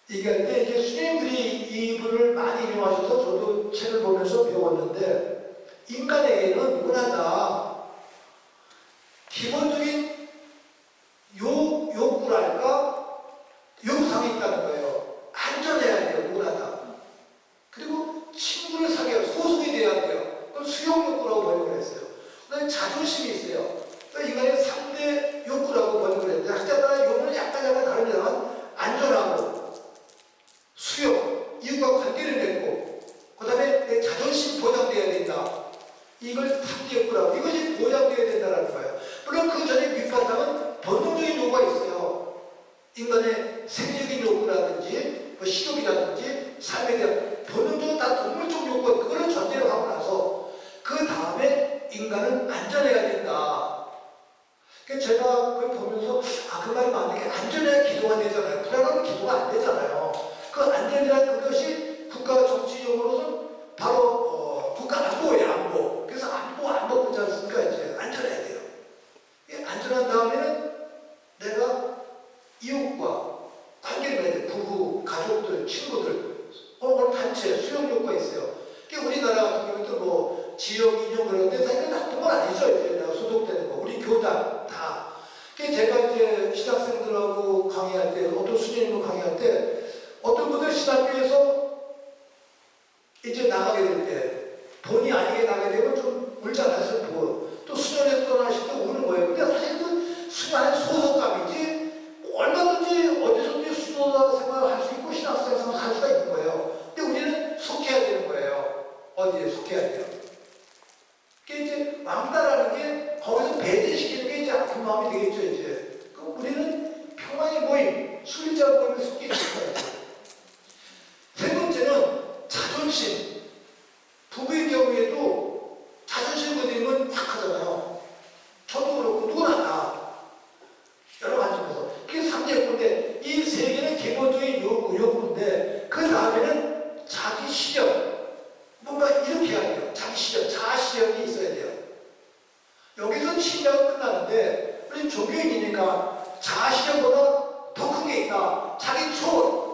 얘기할 때, 이게 수행들이 이분을 많이 이용하셔서 저도 책을 보면서 배웠는데, 인간에게는 누구나 다 기본적인 인간의 생리적인 욕구라든지 뭐 식욕이라든지 삶에 대한 본능적으로 다 동물적 욕구, 그걸 전제로 하고 나서 그 다음에 인간은 안전해야 된다. 그러니까 제가 그걸 보면서 그 말이 맞는 게 안전해야 기도가 되잖아요. 불안하면 기도가 안 되잖아요. 그 안전이라는 그것이 국가 정치적으로는 바로 국가 안보예요. 안보. 그래서 안보 보지 않습니까? 이제 안전해야 돼요. 안전한 다음에는 내가 이웃과 관계를 맺는 부부, 가족들, 친구들, 혹은 단체, 수용욕구가 있어요. 우리나라 같은 경우는 뭐 지역 인용 그런 데 사실은 나쁜 건 아니죠. 이제 내가 소속되는 거. 우리 교단 다. 제가 이제 신학생들하고 강의할 때, 어떤 수녀님과 강의할 때, 어떤 분들 신학교에서 이제 나가게 될 때, 본의 아니게 나가게 되면 좀 울잖아요. 슬프고. 또 수련회에서 떠나실 때 우는 거예요. 근데 사실 그 순간의 소속감이지, 얼마든지 어디서든지 수도자 생활을 할 수 있고 신학생 생활을 할 수가 있는 거예요. 근데 우리는 속해야 되는 거예요. 어디에 속해야 돼요? 그게 이제 왕따라는 게 거기서 배제시키는 게 이제 아픈 마음이 되겠죠, 이제. 그럼 우리는 평화의 모임, 순리자 모임에 속해 있는 거예요. 세 번째는 자존심. 부부의 경우에도 자존심 그대로는 약하잖아요. 저도 그렇고 누구나 다. 여러 관점에서. 그게 3제국인데 이 세 개는 기본적인 요구인데 그 다음에는 자기 실현. 뭔가 이렇게 해야 돼요. 자기 실현, 자아 실현이 있어야 돼요. 여기서 실현은 끝나는데 우리 종교인이니까 자아 실현보다 더 큰 게 있다. 자기 초월.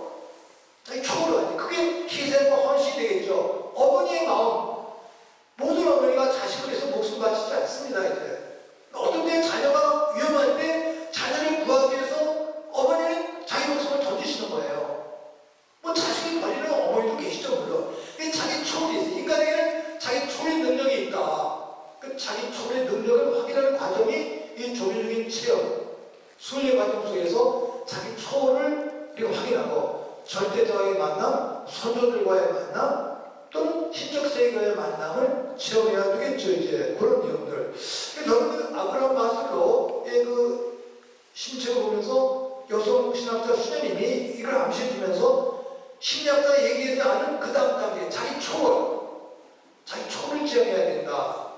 자기 초월을 하지. 그게 희생과 헌신이 되겠죠. 어머니의 마음. 모든 어머니가 자식을 위해서 목숨 바치지 않습니다. 이제. 어떤 때 자녀가 위험할 때 자녀를 구하기 위해서 어머니는 자기 목숨을 던지시는 거예요. 뭐 자식이 버리는 어머니도 계시죠, 물론. 자기 초월이 있어요. 인간에게는 자기 초월의 능력이 있다. 그 자기 초월의 능력을 확인하는 과정이 이 종교적인 체험, 순례 과정 속에서 자기 초월을 우리가 확인하고 절대자와의 만남, 선조들과의 만남, 또는 신적 세계와의 만남을 체험해야 되겠죠, 이제. 그런 내용들. 저는 아브라함 마슬로의 그 심책을 보면서 여성 신학자 수녀님이 이걸 암시해주면서 심리학자 얘기하지 않은 그 다음 단계, 자기 초월을 지향해야 된다.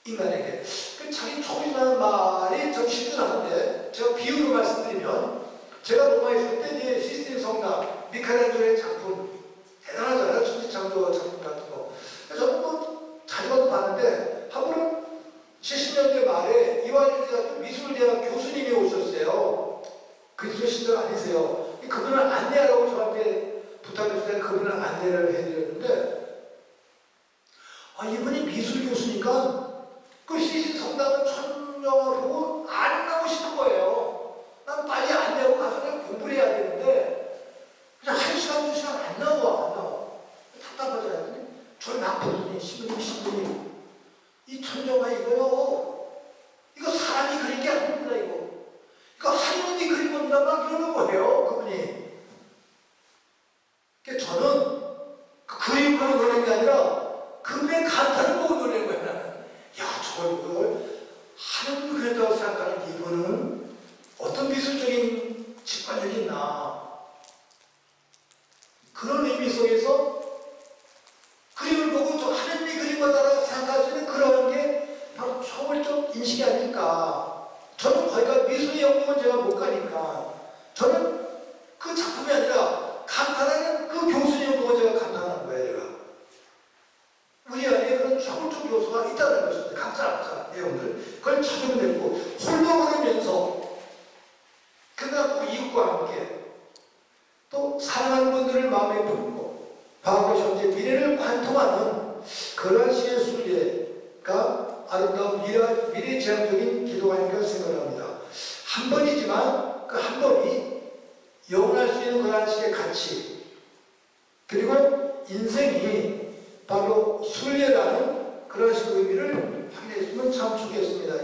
인간에게. 자기 초월이라는 말이 좀 쉽진 않은데, 제가 비유로 말씀드리면, 제가 로마에 있을 때 이제 시스템 성당, 미켈란젤로의 작품, 대단하잖아요. 천지창조 작품 같은 거. 저는 뭐 자주 가서 봤는데, 한 번은 70년대 말에 이화여대학교 미술대학 교수님이 오셨어요. 그리스도 신자 아니세요. 그분을 안내하라고 저한테 부탁했을 때 그분을 안내를 해드렸는데, 이분이 미술 교수니까 그 시신 성당은 천명을 보고 안 나오시는 거예요. 난 빨리 안내하고 가서 그냥 공부를 해야 되는데, 그냥 1시간, 2시간 안 나와. 답답하잖아요. 저를 막 부르더니, 신부님, 이 천정아 이거요. 이거 사람이 그린 게 아닙니다, 이거. 이거 하느님이 그린 겁니다. 막 이러는 거예요, 그분이. 그러니까 저는 그 그림 보고 노는 게 아니라 그분의 감탄을 보고 노는 거예요, 나는. 야, 저걸 하느님 그랬다고 생각하는 이분은 어떤 미술적인 직관력이 있나. 그런 의미 속에서 그림을 보고 저 하느님이 그린 거다라고 생각할 수 있는 그런 게 바로 초월적 인식이 아닐까. 저는 거기가 미술의 영역은 제가 못 가니까 저는 그 작품이 아니라 감탄하는 그 교수님 보고 제가 감탄하는 거예요. 제가. 우리 안에 그런 초월적 요소가 있다는 것입니다. 각자 내용들. 그걸 찾으면 되고 홀로 걸으면서 그가 또 이웃과 함께 또 사랑하는 분들을 마음에 품고 과거, 현재, 미래를 관통하는 그러한 시의 순례가 아름다운 미래지향적인 기도가 아닌가 생각합니다. 한 번이지만 그 한 번이 영원할 수 있는 그러한 식의 가치, 그리고 인생이 바로 순례라는 그런 식의 의미를 확인했으면 참 좋겠습니다.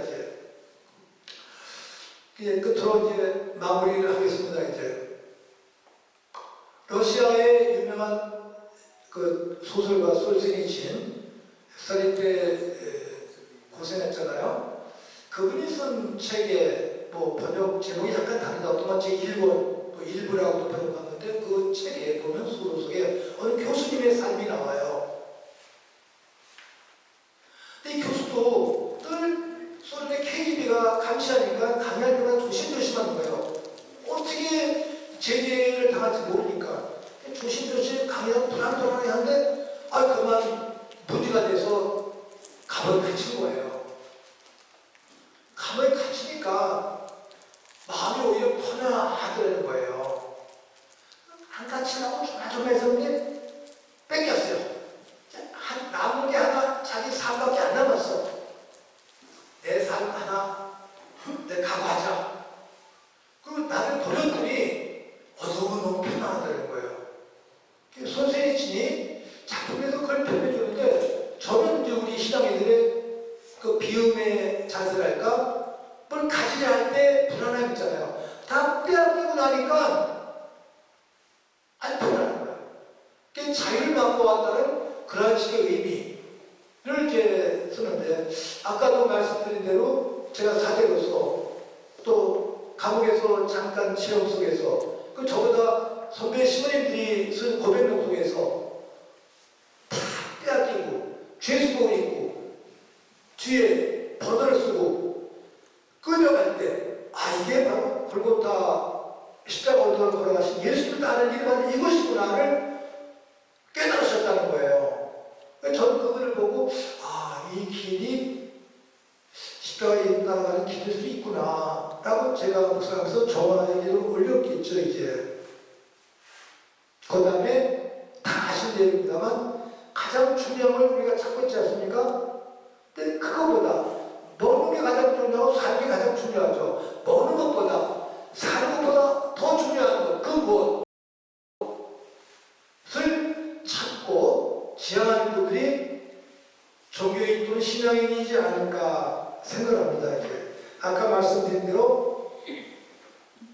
이제 끝으로 이제 마무리를 하겠습니다. 이제 러시아의 유명한 그 소설가 솔제니친, 햇살이 때 고생했잖아요. 그분이 쓴 책에 뭐 번역 제목이 약간 다르다. 어떤 제1권, 뭐 일부라고도 번역하는데 그 책에 보면 소로 속에 어느 교수님의 삶이 나와요. 근데 이 교수도 늘 소련의 KGB가 감시하니까 강의할 때마다 조심조심하는 거예요. 어떻게 제재를 당할지 모르니까 조심조심 강의하고 불안불안하게 하는데 그만 문제가 돼서 감을 갇힌 거예요. 감을 갇히니까 마음이 오히려 편안하더라는 거예요. 안 갇히려고 조마조마했었는데 뺏겼어요. 남은 게 하나, 자기 삶밖에 안 남았어. 내 삶 하나, 내 각오하자. 그리고 나를 버렸더니 너무 편안하다는 거예요. 손세이친이 작품에서 그걸 표현해주는데 저는 이제 우리 신앙인들의 그 비음의 자세랄까? 뭘 가지려 할 때 불안함 있잖아요. 다 빼앗기고 나니까 안 편안한 거예요. 자유를 받고 왔다는 그런 식의 의미를 이제 쓰는데, 아까도 말씀드린 대로 제가 사제로서 또 감옥에서 잠깐 체험 속에서 저보다 선배 신부님들이 쓴 고백록 속에서 다 빼앗기고 죄수복을 입고 뒤에 버들을 쓰고 끌려갈 때 이게 바로 골고타 십자가 언덕을 걸어가신 예수님을 따르는 일이 바로 이것이구나를 깨달으셨다는 거예요. 저는 그거를 보고 이 길이 십자가에 따라가는 길일 수 있구나 라고 제가 묵상하면서 저만의 길을 올렸겠죠. 이제 그 다음에 다 아신 내용입니다만 가장 중요한 걸 우리가 찾고 있지 않습니까? 근데 그거보다 먹는 게 가장 중요하고 사는 게 가장 중요하죠. 먹는 것보다 사는 것보다 더 중요한 것, 그 무엇을 찾고 지향하는 분들이 종교인 또는 신앙인이지 않을까 생각합니다. 이제 아까 말씀드린 대로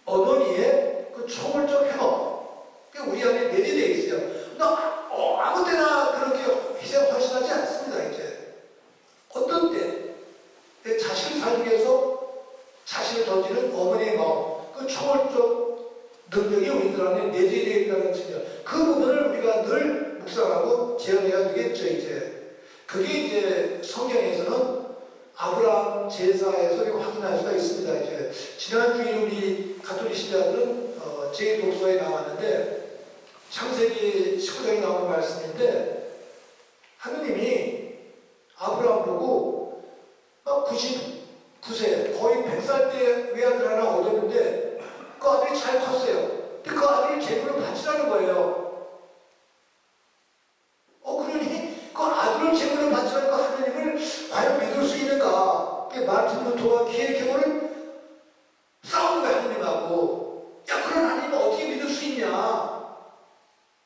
어머니의 그 초월적 행업, 우리 안에 내재되어 있어요. 아무 때나 그렇게 희생 헌신하지 않습니다. 이제 어떤 때 내 자식을 살기 위해서 자식을 던지는 어머니의 마음, 그 초월적 능력이 우리들 안에 내재되어 있다는 측면, 그 부분을 우리가 늘 묵상하고 재현해야 되겠죠. 이제 그게 이제 성경에서는 아브라함 제사에서 확인할 수가 있습니다. 이제 지난주에 우리 가톨릭 신자들은 제 독서에 나왔는데 창세기 19장에 나오는 말씀인데, 하느님이 아브라함 보고 99세 거의 100살 때 외아들 하나 얻었는데 그 아들이 잘 컸어요. 근데 그 아들이 제물로 바치라는 거예요. 그러니 그 아들을 제물로 바치라는 그 하느님을 과연 믿을 수 있는가? 마르틴 루터와 키에케고는 싸우는 거야, 하느님하고. 그런 하느님을 어떻게 믿을 수 있냐?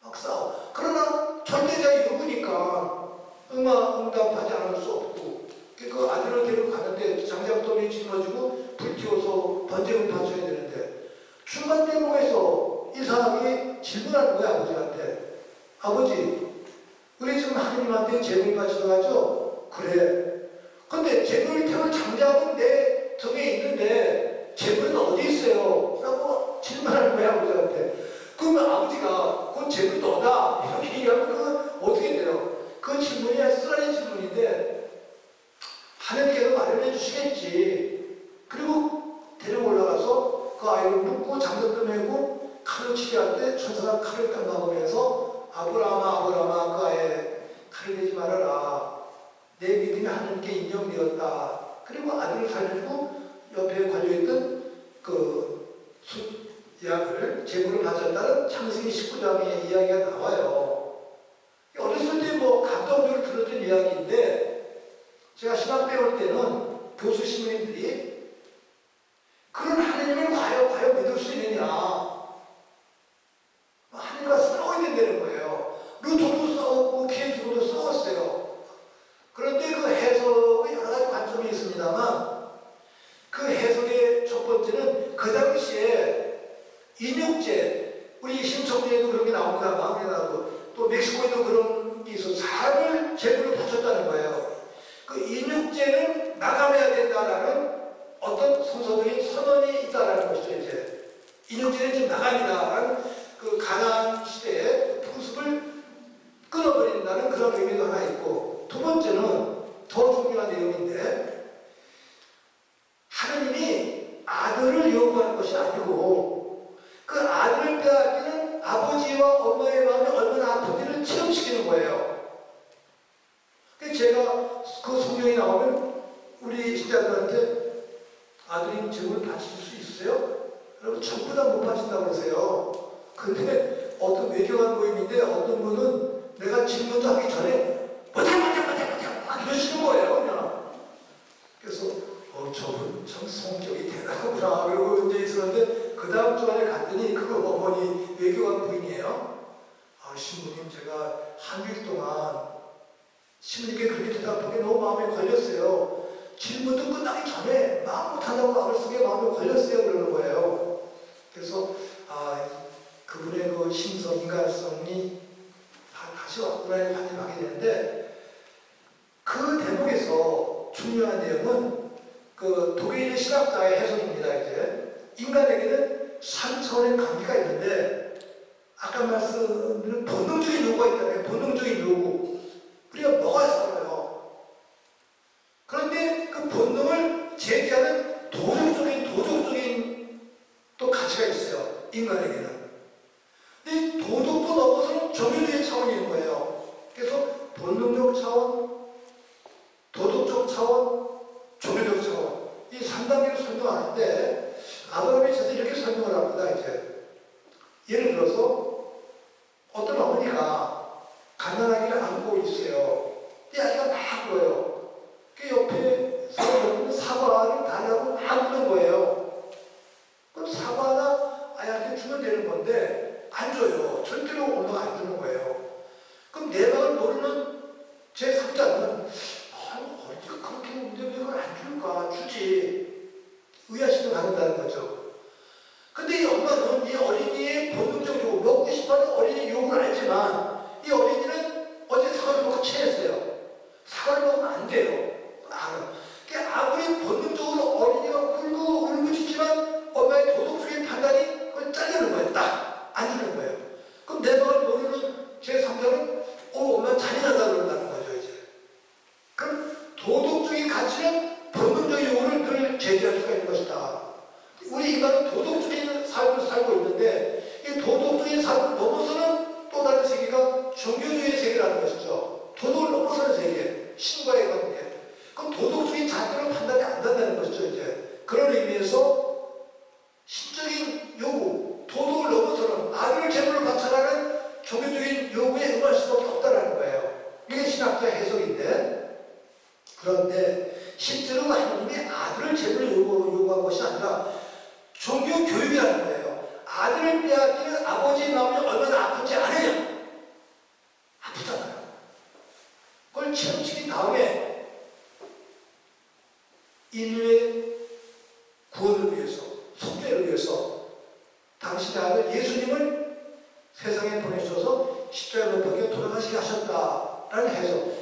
막 싸워. 그러나 절대자의 요구니까 응답하지 않을 수 없고, 그 아들을 데리고 가는데 장작더미 짊어지고 불태워서 번제물 바쳐야 되는데, 중간 대목에서 이 사람이 질문하는 거야, 아버지한테. 아버지, 우리 지금 하느님한테 제물 바치러 가죠? 그래. 근데 제물 태울 장작은 내 등에 있는데 제물은 어디 있어요? 라고 질문하는 거야, 아버지한테. 그러면 아버지가 그 제물 너다 이렇게 얘기하면 그 어떻게 돼요? 그 질문이 쓰라린 질문인데 하느님께서 마련해 주시겠지. 그리고 데리고 올라가서 그 아이를 묶고 장작도 메고 칼로 치게 할 때 천사가 칼을 딱 막으면서 아브라함아 그 아이에 칼을 내지 말아라. 내 믿음이 하느님께 인정되었다. 그리고 아들을 살리고 옆에 관여했던 그 약을 제물을 바쳤다는 창세기 19장의 이야기가 나와요. 어렸을 때 감동적으로 들었던 이야기인데, 제가 신학 배울 때는 교수 신부님들이 그런 하느님을 과연 믿을 수 있느냐, 하느님과 싸워야 된다는 거예요. 루터도 싸웠고 케이크도 싸웠어요. 그런데 그 해석의 여러 가지 관점이 있습니다만, 그 해석의 첫 번째는 그 당시에 인육제, 우리 신청제에도 그런 게 나옵니다. 마음에 나고 또 멕시코에도 그런 게 있어. 사람을 제물로 바쳤다는 거예요. 그 인육제는 나가야 된다라는 어떤 성서적인 선언이 있다라는 것이죠. 이제 인형질이 좀 나갑니다라는 그 가나안 시대의 풍습을 끊어버린다는 그런 의미도 하나 있고, 두 번째는 더 중요한 내용인데, 하느님이 아들을 요구하는 것이 아니고 그 아들을 빼앗기는 아버지와 엄마의 마음이 얼마나 아픈지를 체험시키는 거예요. 제가 그 성경이 나오면 우리 신자들한테 아들이 제물을 바칠 수 있으세요? 여러분 전부 다 못 바친다고 그러세요. 근데 어떤 외교관 모임인데 어떤 분은 내가 질문도 하기 전에 막 이러시는 거예요. 그냥. 그래서 저분 참 성격이 대단하구나 그러고 이제 있었는데, 그 다음 주간에 갔더니 그 어머니 외교관 부인이에요. 신부님, 제가 한 일 동안 신부님께 그렇게 대답한 게 너무 마음에 걸렸어요. 질문도 끝나기 전에 마음 못한다고 마음을 쓰게 마음에 걸렸어요. 그러는 거예요. 그래서 그분의 그 심성, 인간성이 다시 왔구나 반응하게 되는데, 그 대목에서 중요한 내용은 그 독일의 신학자의 해석입니다. 이제 인간에게는 3차원의 관계가 있는데, 아까 말씀드린 본능적인 요구가 있다면 본능적인 요구, 우리가 뭐가 있어요. 그런데 그 본능을 제기하는 도덕적인 또 가치가 있어요. 인간에게는. 근데 도덕도 넘어서는 종교적인 차원이 있는 거예요. 그래서 본능적 차원, 도덕적 차원, 종교적 차원, 이 3단계로 설명하는데, 아브라함이 저도 이렇게 설명을 합니다. 이제 예를 들어서 어떤 어머니가 가난하기를 안고 있어요. 이 아이가 막 울어요. 그 옆에 사과를 달라고 막 우는 거예요. 그럼 사과 하나 아이한테 주면 되는 건데 안 줘요. 절대로 엄마가 안 주는 거예요. 그럼 내 마음을 모르는 제 3자는 어디가 그렇게 우는데 왜 그걸 안 줄까? 주지. 의아심을 갖는다는 거죠. 근데 이 엄마는 이 어린이의 본능적 요구, 먹고 싶어하는 어린이 요구를 알지만, 이 어린이는 어제 사과를 먹고 체했어요. 사과를 먹으면 안 돼요. 알아. 그러니까 아무리 본능적으로 어린이가 울고 짖지만 엄마의 도덕적인 판단이 그걸 잘리는 거예요. 딱 안 주는 거예요. 그럼 내 마음을 모르는 제 3자는 엄마 잔인하다 그런다는 거죠. 이제. 그럼 도덕적인 가치는 본능적인 요구를 늘 제기할 수가 있는 것이다. 우리 인간은 도덕적인 삶을 살고 있는데, 이 도덕적인 삶을 넘어서는 또 다른 세계가 종교주의 세계라는 것이죠. 도덕을 넘어서는 세계, 신과의 관계. 그럼 도덕적인 잣대로 판단이 안 된다는 것이죠. 이제 그런 의미에서 신적인 요구, 도덕을 넘어서는 아들을 제물로 바쳐라는 종교적인 요구에 응할 수밖에 없다는 거예요. 이게 신학자 해석인데, 그런데 실제로 하나님이 아들을 제물로 요구한 것이 아니라 종교 교육이라는 거예요. 아들을 빼앗기는 아버지의 마음이 얼마나 아픈지 아느냐? 아프잖아요. 그걸 체험시킨 다음에 인류의 구원을 위해서, 속죄를 위해서 당신의 아들 예수님을 세상에 보내주셔서 십자가에 못 박혀 돌아가시게 하셨다라는 해석.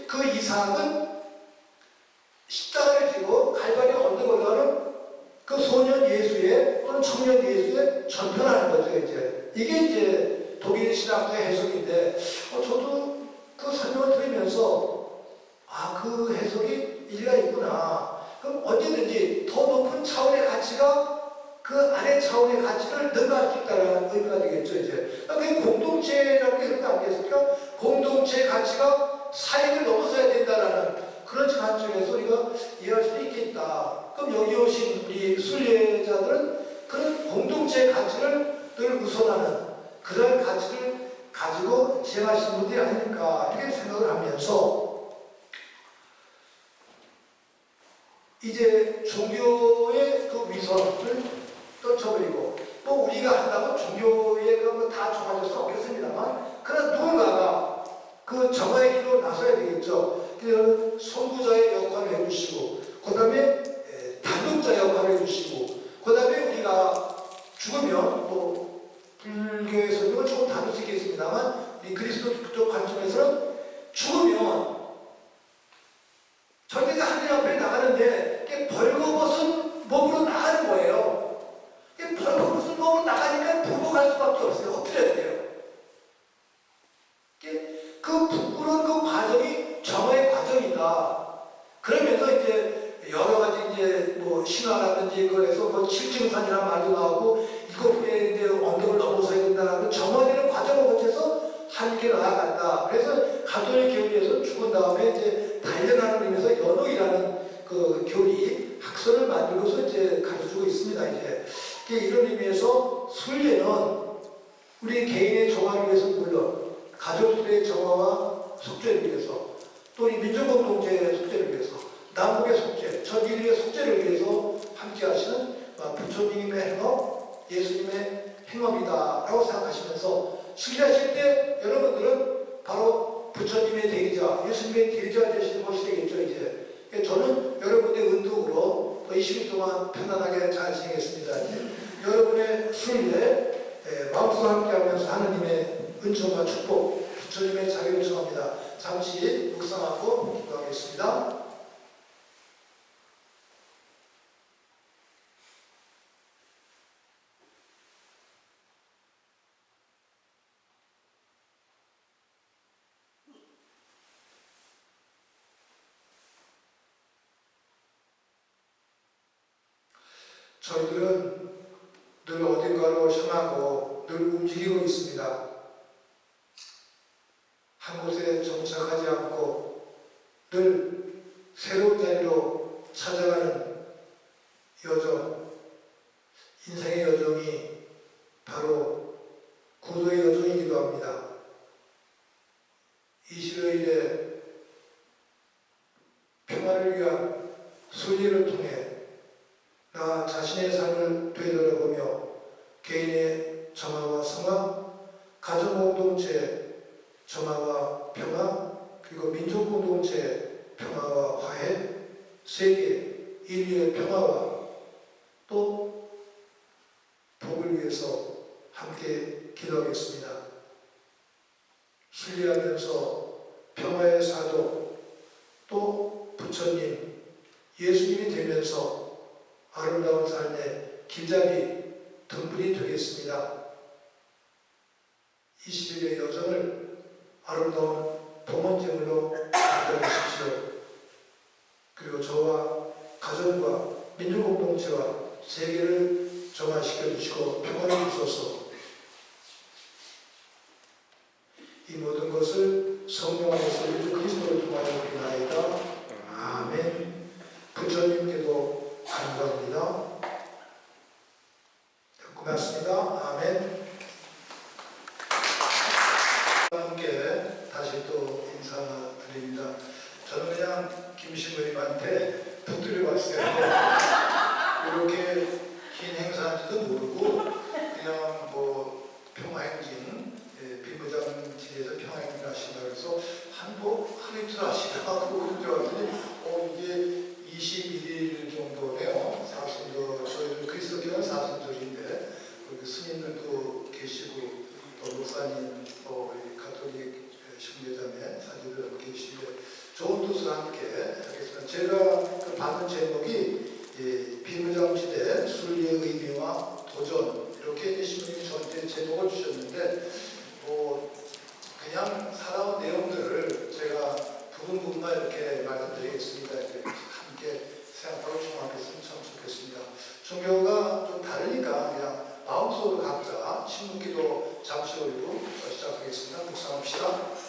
그 이삭은 십자가를 지고 갈바리 언덕에 올라가는 그 소년 예수의 또는 청년 예수의 전편하는 거죠. 이게 이제 독일 신학자의 해석인데, 저도 그 설명을 들으면서 그 해석이 일리가 있구나. 그럼 언제든지 더 높은 차원의 가치가 그 아래 차원의 가치를 능가할 수 있다는 의미가 되겠죠. 그게 공동체라는 게 그런 거 아니겠습니까? 공동체의 가치가 사익을 넘어서야 된다라는 그런 관점에서 우리가 이해할 수 있겠다. 그럼 여기 오신 우리 순례자들은 그런 공동체의 가치를 늘 우선하는 그런 가치를 가지고 지행하시는 분들이 아닐까 이렇게 생각을 하면서, 이제 종교의 그 위선을 떨쳐버리고, 우리가 한다고 종교의 그 다 정해질 수 없겠습니다만, 그러나 누군가가 그 정화의 길로 나서야 되겠죠. 그 선구자의 역할을 해주시고, 그 다음에 단독자 역할을 해주시고, 그 다음에 우리가 죽으면 불교의 설명을 조금 다룰 수 있겠습니다만, 이 그리스도 쪽 관점에서는 죽으면 절대가 하늘 앞에 나가는데 벌거벗은 없어요. 엎드려야 돼요. 그 부끄러운 그 과정이 정화의 과정이다. 그러면서 이제 여러 가지 이제 뭐 신화라든지 그래서 뭐 칠증산이라는 말도 나오고 이거 위에 이제 언덕을 넘어서야 된다라는 정화되는 과정을 거쳐서 하늘께 나아간다. 그래서 가톨릭 교리에서 죽은 다음에 이제 단련하는 의미에서 연옥이라는 그 교리 학설을 만들고서 이제 가르쳐주고 있습니다. 이제 이런 의미에서 순례는 우리 개인의 정화를 위해서 물론 가족들의 정화와 속죄를 위해서 또 우리 민족공동체의 속죄를 위해서 남북의 속죄, 전 인류의 속죄를 위해서 함께 하시는 부처님의 행업, 예수님의 행업이다라고 생각하시면서 순례하실 때 여러분들은 바로 부처님의 대리자, 예수님의 대리자 되시는 것이 되겠죠. 이제 저는 여러분의 은덕으로 또 20일 동안 편안하게 잘 지내겠습니다. 이제 여러분의 순례 마음속으로 함께하면서 하느님의 은총과 축복, 부처님의 자비를 청합니다. 잠시 묵상하고 기도하겠습니다. 저희들은 늘 어딘가로 향하고 늘 움직이고 있습니다. 한 곳에 정착하지 않고 늘 새로운 자리로 찾아가는 여정, 인생의 여정이 바로 구도의 여정이기도 합니다. 이 시대에 평화를 위한 순리를 통해 나 자신의 삶을 되돌아보며 개인의 정화와 성화, 가정공동체 정화와 평화, 그리고 민족공동체 평화와 화해, 세계 인류의 평화와 또 복을 위해서 함께 기도하겠습니다. 순례하면서 평화의 사도 또 부처님, 예수님이 되면서 아름다운 삶의 길잡이 등불이 되겠습니다. 21의 여정을 아름다운 봉헌제물로 받아주십시오. 그리고 저와 가정과 민족공동체와 세계를 정화시켜 주시고 평화를 주소서. 이 모든 것을 성령 안에서 예수 그리스도를 통하여 드리나이다. 아멘. 부처님께도 감사합니다. 고맙습니다. 아멘. 함께 다시 또 인사드립니다. 저는 그냥 김신부님한테 붙들려 왔어요. 이렇게 긴 행사인지도 모르고 그냥 뭐 평화행진, 비무장지대에서 평화행진 하신다 그래서 하루 이틀 하시더라고 그런 줄 알았더니 이게 21일 정도네요. 저희 그리스도교는 사순절인데 그 스님들도 계시고 또 목사님 또 가톨릭 신교자매 사제들 계시는데 좋은 뜻을 함께 하겠습니다. 제가 받은 제목이 비무장지대 순리의 의미와 도전 이렇게 신부님이 저한테 제목을 주셨는데 그냥 살아온 내용들을 제가 부분만 이렇게 말씀드리겠습니다. 함께 생각하고 충고하겠으면 참 좋겠습니다. 종교가 좀 다르니까 그냥 마음속으로 각자 침묵기도 잠시 올리고 시작하겠습니다. 묵상합시다.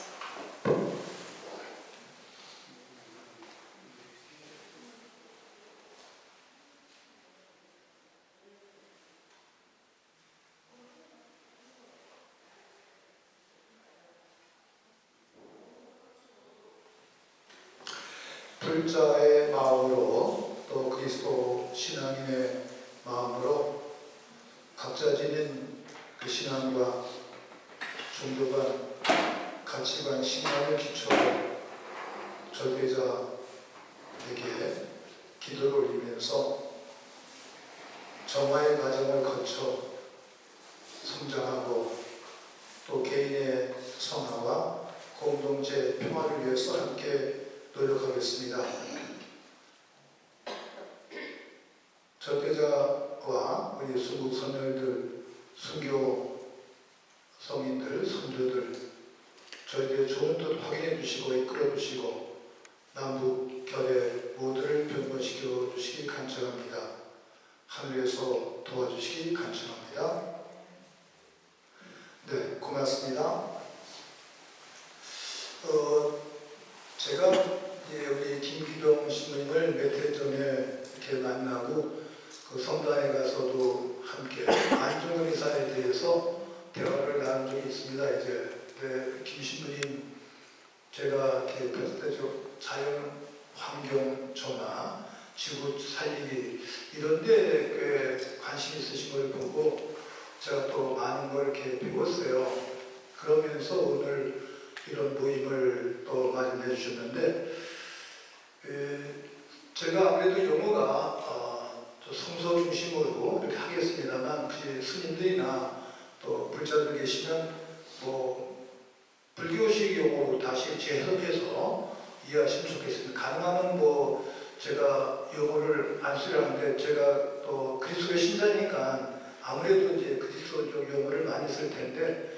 불자의 마음으로 또 그리스도 신앙인의 마음으로 각자 지닌 그 신앙과 종교관, 가치관, 신앙을 기초로 절대자에게 기도를 올리면서 정화의 과정을 거쳐 성장하고 또 개인의 성화와 공동체 평화를 위해서 함께 노력하겠습니다. 절대자와 우리 순국 선열들, 순교 성인들, 선조들 저에게 좋은 뜻 확인해 주시고 이끌어 주시고 남북 결의 모두를 변론시켜 주시기 간청합니다. 하늘에서 도와주시기 간청합니다. 네, 고맙습니다. 제가 이제 우리 김기병 신부님을 몇 해 전에 이렇게 만나고 그 성당에 가서도 함께 안중근 의사에 대해서 대화를 나눈 적이 있습니다. 이제 김 신부님 제가 이렇게 뵀을 때 자연 환경 전화, 지구 살리기 이런 데 꽤 관심 있으신 걸 보고 제가 또 많은 걸 이렇게 배웠어요. 그러면서 오늘 이런 모임을 또 마련해 주셨는데 제가 아무래도 용어가 성서 중심으로 이렇게 하겠습니다만 스님들이나 또 불자들 계시면 뭐 불교식 용어로 다시 재해석해서 이해하시면 좋겠습니다. 가능하면 뭐 제가 용어를 안 쓰려는데 제가 또 그리스도의 신자니까 아무래도 이제 그리스도적 용어를 많이 쓸 텐데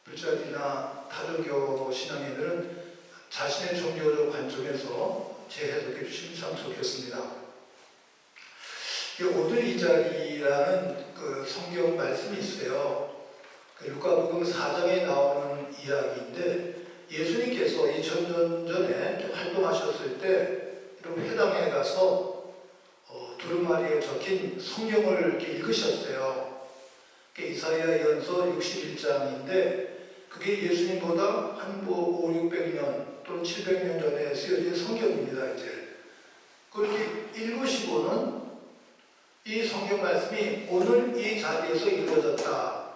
불자들이나 다른교 신앙인들은 자신의 종교적 관점에서 재해석해 주시면 참 좋겠습니다. 오늘 이 자리라는 그 성경 말씀이 있어요. 그 루카복음 4장에 나오는 이야기인데 예수님께서 2000년 전에 활동하셨을 때 이런 회당에 가서 두루마리에 적힌 성경을 이렇게 읽으셨어요. 이사야 연서 61장인데 그게 예수님보다 한 5, 600년 또는 700년 전에 쓰여진 성경입니다. 이제 그렇게 읽으시고는 이 성경 말씀이 오늘 이 자리에서 이루어졌다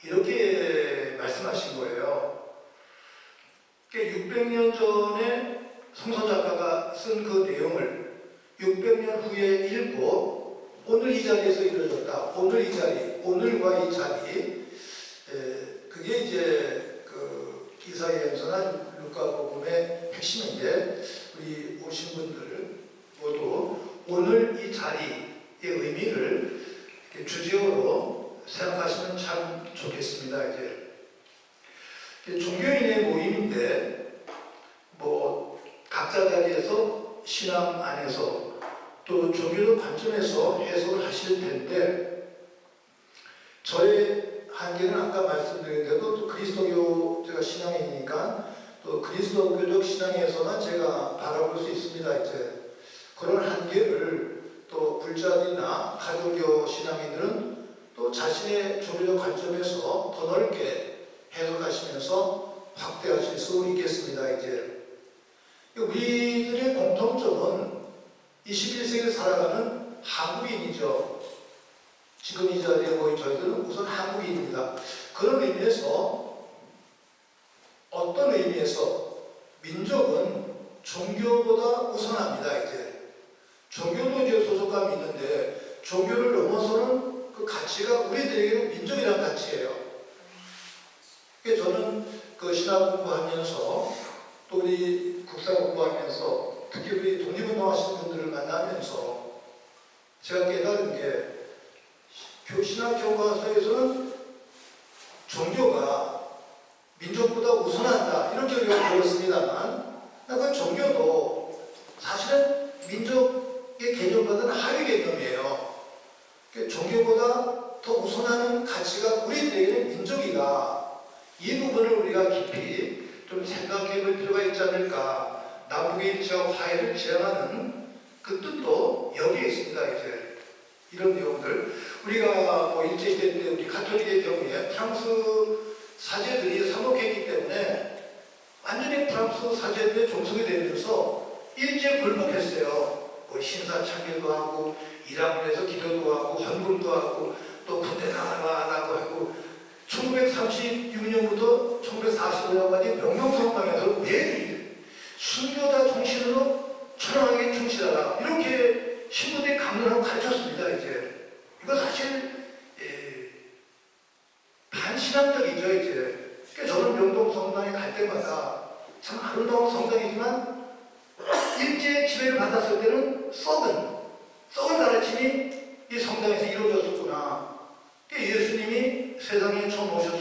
이렇게 말씀하신 거예요. 600년 전에 성서 작가가 쓴 그 내용을 600년 후에 읽고 오늘 이 자리에서 이루어졌다. 오늘 이 자리, 오늘과 이 자리 그게 이제 그 이사야서나 루카복음의 핵심인데 우리 오신 분들 모두 오늘 이 자리의 의미를 주제어로 생각하시면 참 좋겠습니다. 이제 종교인의 모임인데 뭐 각자 자리에서 신앙 안에서 또 종교적 관점에서 해석을 하실 텐데 저의 한계는 아까 말씀드린 대로 또 그리스도교 제가 신앙이니까 또 그리스도교적 신앙에서만 제가 바라볼 수 있습니다. 이제 그런 한계를 또 불자들이나 가톨교 신앙인들은 또 자신의 종교적 관점에서 더 넓게 해석하시면서 확대하실 수 있겠습니다. 이제 우리들의 공통점은 21세기를 살아가는 한국인이죠. 지금 이 자리에 모인 저희들은 우선 한국인입니다. 그런 의미에서 어떤 의미에서 민족은 종교보다 우선합니다. 이제 종교도 이제 소속감이 있는데 종교를 넘어서는 그 가치가 우리들에게는 민족이라는 가치예요. 저는 그 신학 공부하면서 또 우리 국사 공부하면서 특히 우리 독립운동하시는 분들을 만나면서 제가 깨달은 게 신학 교과서에서는 종교가 민족보다 우선한다 이렇게 우리가 배웠습니다만 그 종교도 사실은 민족의 개념보다는 하위 개념이에요. 종교보다 더 우선하는 가치가 우리들에게는 민족이다. 이 부분을 우리가 깊이 좀 생각해 볼 필요가 있지 않을까. 남북의 일치와 화해를 지향하는 그 뜻도 여기에 있습니다. 이제 이런 내용들 우리가 뭐 일제시대 때 우리 가톨릭의 경우에 프랑스 사제들이 삼복했기 때문에 완전히 프랑스 사제들의 종속이 되면서 일제 굴복했어요. 뭐 신사참여도 하고 이란문에서 기도도 하고 헌금도 하고 또 군대 나가라고 하고 1936년부터 1945년까지 명명성당에서 매일 순교자 정신으로 철저하게 충실하라 이렇게 신부들이 강론하고 가르쳤습니다. 이제 이거 사실 반신앙적이죠. 이제 저는 명동 성당에 갈 때마다 참 아름다운 성당이지만 일제 지배를 받았을 때는 썩은 가르침이 이 성당에서 이루어졌었구나. 예수님이 세상에 처음 오셨을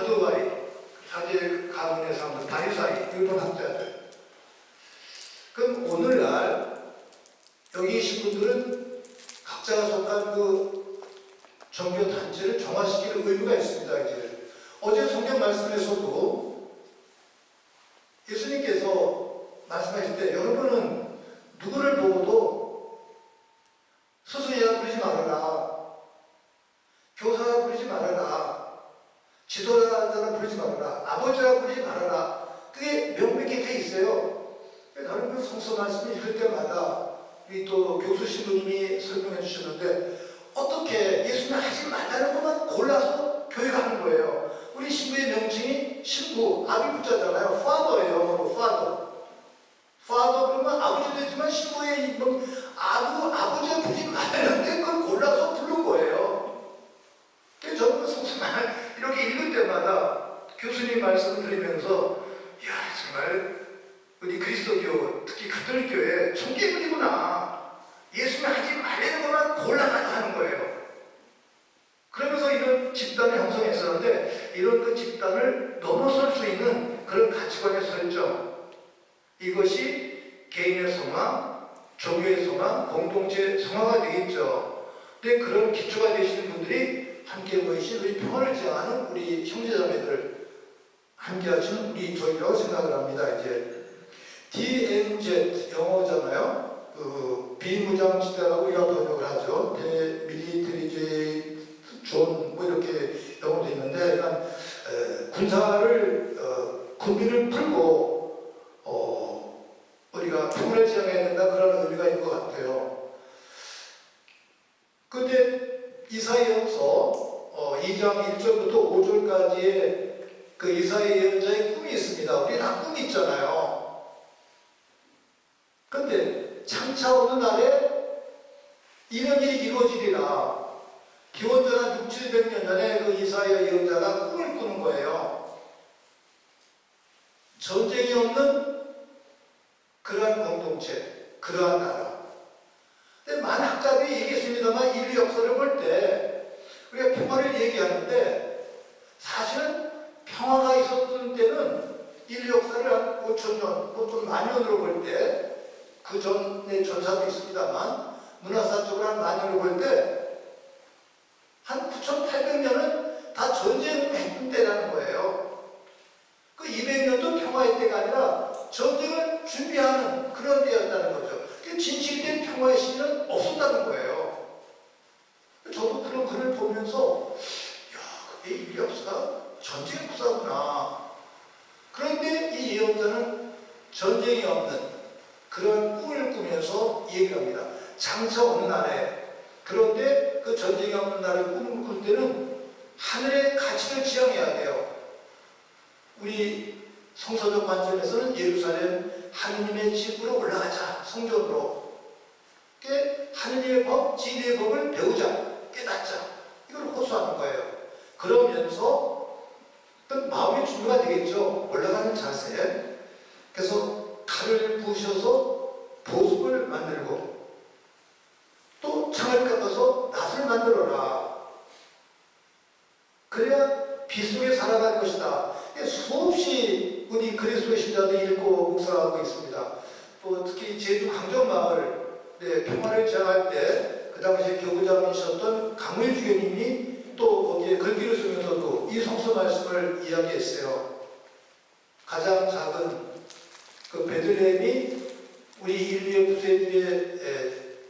바드와이, 사제 가문의 사람들, 다리사이, 일본 학자들. 그럼 오늘날 여기 계신 분들은 각자가 속한 그 종교 단체를 정화시킬 의무가 있습니다. 이제 어제 성경 말씀에서도 예수님께서 말씀하실 때 여러분은 누구를 보고도 스승이라 부르지 말아라, 교사라 부르지 말아라, 지도자라 부르지 말아라, 아버지라 부르지 말아라. 그게 명백히 돼 있어요. 다른 그 성서 말씀을 읽을 때마다 우리 또 교수 신부님이 설명해 주셨는데 어떻게 예수님 하지 말라는 것만 골라서 교육하는 거예요. 우리 신부의 명칭이 신부, 아비 붙자잖아요. 파더예요. 영어로 파더. 파더 그러면 아버지 되지만 신부의 아버지가 부르지 말라는데 그걸 골라서 부른 거예요. 그래서 저는 그 성서만 이렇게 읽을 때마다 교수님 말씀을 들으면서 야 정말 우리 그리스도교, 특히 가톨릭교회 청개구리구나. 예수님 하지 말라는 것만 골라가지고 하는 거예요. 그러면서 이런 집단을 형성했었는데 이런 그 집단을 넘어설 수 있는 그런 가치관의 설정, 이것이 개인의 성화, 종교의 성화, 공동체의 성화가 되겠죠. 근데 그런 기초가 되시는 분들이 함께 모이신 우리 평화를 지향하는 우리 형제자매들 함께 하시는 우리 조이라고 생각을 합니다. 이제 DMZ 영어잖아요. 그 비무장지대라고 우리가 번역을 하죠. 대밀리터리제 존 뭐 이렇게 영어도 있는데 약간 군사를 군비를 풀고 우리가 평화를 지향해야 된다 그런 의미가 있는 것 같아요. 그런데 이사야서 2장 1절부터 5절까지의 그 이사야 예언자의 꿈이 있습니다. 우리 다 꿈이 있잖아요. 그런데 장차 어느 날에 이런 일이 이루어지리라. 기원전 6, 700년 전에 그 이사야 예언자가 꿈을 꾸는 거예요. 전쟁이 없는 그러한 공동체, 그러한 나라. 근데 많은 학자들이 얘기했습니다만 인류 역사를 볼 때 우리가 평화를 얘기하는데 사실은 평화가 있었던 때는 인류 역사를 한 5,000년, 좀 만년으로 볼 때 그 전에 전사도 있습니다만 문화사적으로 한 만년으로 볼 때 한 9,800년은 다 전쟁을 했던 때라는 거예요. 그 200년도 평화의 때가 아니라 전쟁을 준비하는 그런 때였다는 거죠. 진실된 평화의 시기는 없었다는 거예요. 저도 그런 글을 보면서 야, 그게 인류 역사가 전쟁의 역사구나. 그런데 이 예언자는 전쟁이 없는 그런 꿈을 꾸면서 얘기를 합니다. 장차 어느 날에, 그런데 그 전쟁이 없는 날에 꿈을 꿀 때는 하늘의 가치를 지향해야 돼요. 우리 성서적 관점에서는 예루살렘 하느님의 집으로 올라가자, 성전으로. 하느님의 법, 진리의 법을 배우자, 깨닫자. 이걸 호소하는 거예요. 그러면서 어떤 마음의 준비가 되겠죠. 올라가는 자세. 그래서 칼을 부으셔서 보습을 만들고 또 창을 깎아서 낫을 만들어라. 그래야 비 속에 살아갈 것이다. 수없이 우리 그리스도의 신자들이 읽고 묵상하고 있습니다. 또 특히 제주 강정마을 평화를 지향할 때 그 당시에 교구장이셨던 강물 주교님이 또 거기에 글귀를 쓰면서도 이 성서 말씀을 이야기했어요. 가장 작은 그 베들레헴이 우리 인류의 구세주의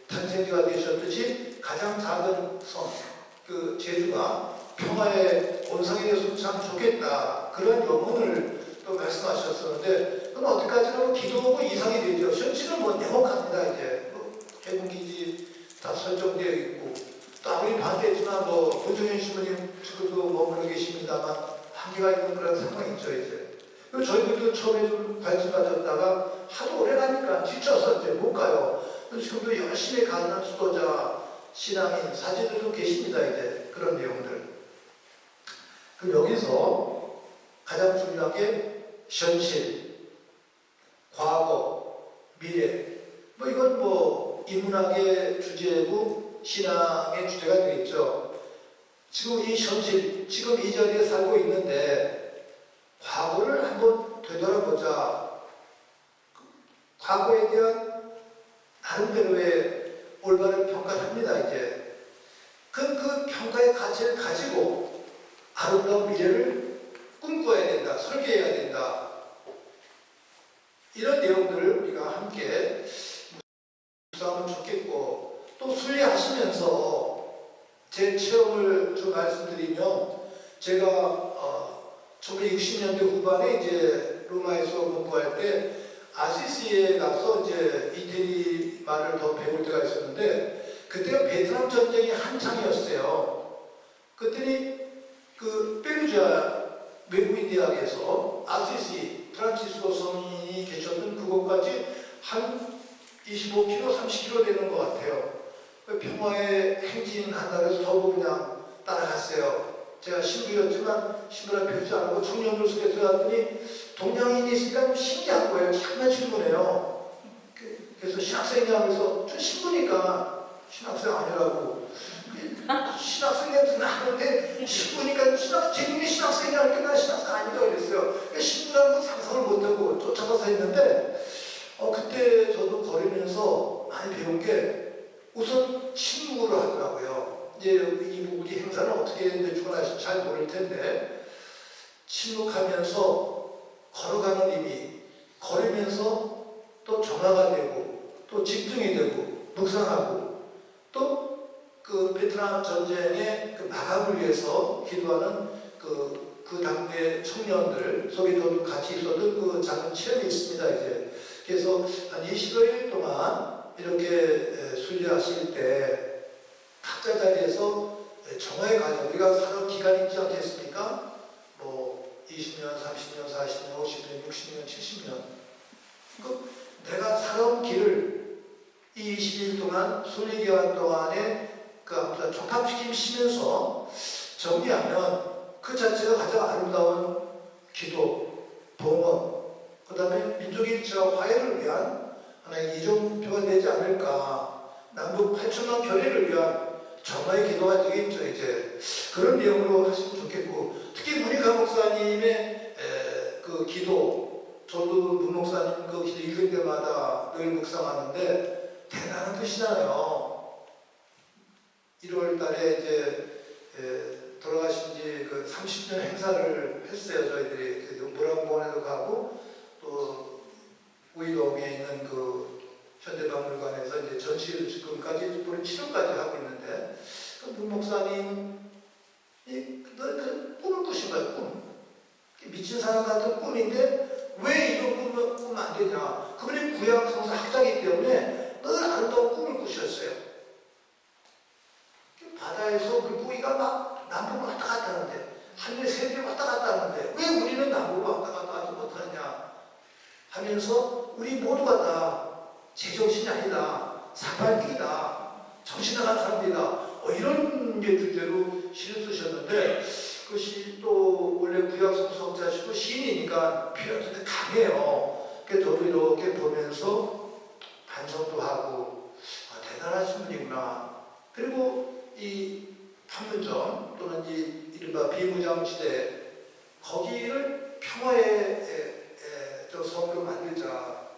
탄생지가 되셨듯이 가장 작은 섬, 그 제주가 평화의 온상이 되었으면 참 좋겠다. 그런 영혼을 또 말씀하셨었는데, 그럼 어디까지나 기도하고 이상이 되죠. 현실은 뭐 냉혹합니다. 이제 해군기지 다 설정되어 있고, 또 아무리 반대했지만 문정현 신부님 지금도 머물러 계십니다만 한계가 있는 그런 상황이죠. 이제 저희들도 처음에 좀 관심 가졌다가 하도 오래 가니까 지쳐서 이제 못 가요. 지금도 열심히 가는 수도자, 신앙인, 사제들도 계십니다. 이제 그런 내용들. 그럼 여기서 가장 중요한 게 현실, 과거, 미래. 이건 인문학의 주제고 신앙의 주제가 되겠죠. 지금 이 현실, 지금 이 자리에 살고 있는데 과거를 한번 되돌아보자. 과거에 대한 나름대로의 올바른 평가를 합니다. 이제 그 평가의 가치를 가지고 아름다운 미래를 꿈꿔야 된다, 설계해야 된다. 이런 내용들을 우리가 함께 묵상하면 좋겠고, 또 순례하시면서 제 체험을 좀 말씀드리면, 제가 1960년대 후반에 이제 로마에서 공부할 때 아시시에 가서 이제 이태리 말을 더 배울 때가 있었는데, 그때가 베트남 전쟁이 한창이었어요. 그랬더니 그 페루지아 외국인 대학에서 아시시 프란치스코 성인이 계셨던 그곳까지 한 25km, 30km 되는 것 같아요. 평화에 행진한다고 해서 저도 그냥 따라갔어요. 제가 신부였지만 신부라 배우지 않고 청년교수에 들어갔더니 동양인이 있으니까 신기한 거예요. 참나 질문해요. 그래서 신학생이냐 하면서 저 신부니까 신학생 아니라고. 신학생 같은 나는데 신부니까 제님이 신학생이냐 하니까 난 신학생 아니라고 그랬어요. 그러니까 신부라는 건 상상을 못하고 쫓아가서 했는데 그때 저도 걸으면서 많이 배운 게 우선 침묵을 하더라고요. 이제 우리 행사는 어떻게 했는지 잘 모를 텐데 침묵하면서 걸어가는 힘이 걸으면서 또 정화가 되고 또 집중이 되고 묵상하고 또 그 베트남 전쟁의 그 마감을 위해서 기도하는 그 당대 청년들 속에 저도 같이 있었던 그 작은 체험이 있습니다. 이제 그래서 한 20여일 동안 이렇게 순례하실 때 각자 자리에서 정화의 과정, 우리가 살아 기간이 있지 않겠습니까? 뭐 20년, 30년, 40년, 50년, 60년, 70년. 내가 살아온 길을 이 20일 동안 순례 기간 동안에 종합시키면서 정리하면 그 자체가 가장 아름다운 기도, 봉헌, 그 다음에 민족의 일치와 화해를 위한 하나의 이종표가 되지 않을까. 남북 8천만 교회를 위한 정화의 기도가 되겠죠. 이제 그런 내용으로 하시면 좋겠고, 특히 문희가 목사님의 그 기도, 저도 문 목사님 그 기도 읽을 때마다 늘 묵상하는데 대단한 뜻이잖아요. 1월 달에 이제 돌아가신 지 그 30년 행사를 했어요. 저희들이 문화공원에도 가고 또 우이동에 있는 그 현대박물관에서 이제 전시를 지금까지 우리 7월까지 하고 있는데 문 목사님이 그 꿈을 꾸신 거예요. 꿈. 미친 사람 같은 꿈인데 왜 이런 꿈을 꾸면 안 되냐. 그분이 구약 성서 학자이기 때문에 늘 아름다운 꿈을 꾸셨어요. 바다에서 물고기가 막 남북을 왔다 갔다 하는데 하늘에 새들이 왔다 갔다 하는데 왜 우리는 남북을 왔다 갔다 하지 못하느냐 하면서 우리 모두가 다 제정신이 아니다, 사팔기이다, 정신 나간 사람들이다, 이런 주제로 시를 쓰셨는데 그것이 또 원래 구약 성서학자시고 시인이니까 표현이 강해요. 그래서 저도 이렇게 보면서 반성도 하고 대단하신 분이구나. 그리고 이 판문점 또는 이 이른바 비무장지대 거기를 평화의 섬으로 만들자.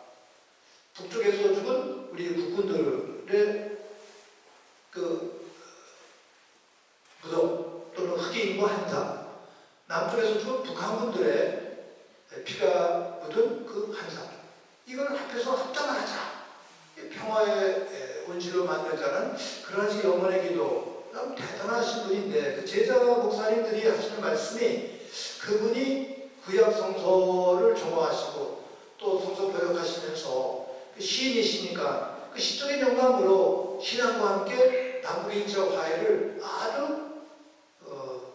북쪽에서 죽은 우리 국군들의 그 무덤 또는 흑인과 한상, 남쪽에서 죽은 북한군들의 피가 묻은 그 한상, 이걸 합해서 합장을 하자. 평화의 온실로 만들자는 그런 식의 영혼의 기도. 참 대단하신 분인데 그 제자 목사님들이 하시는 말씀이 그분이 구약 성서를 정화하시고 또 성서 번역하시면서 그 시인이시니까 그 시적인 영감으로 신앙과 함께 남북의 일치와 화해를 아주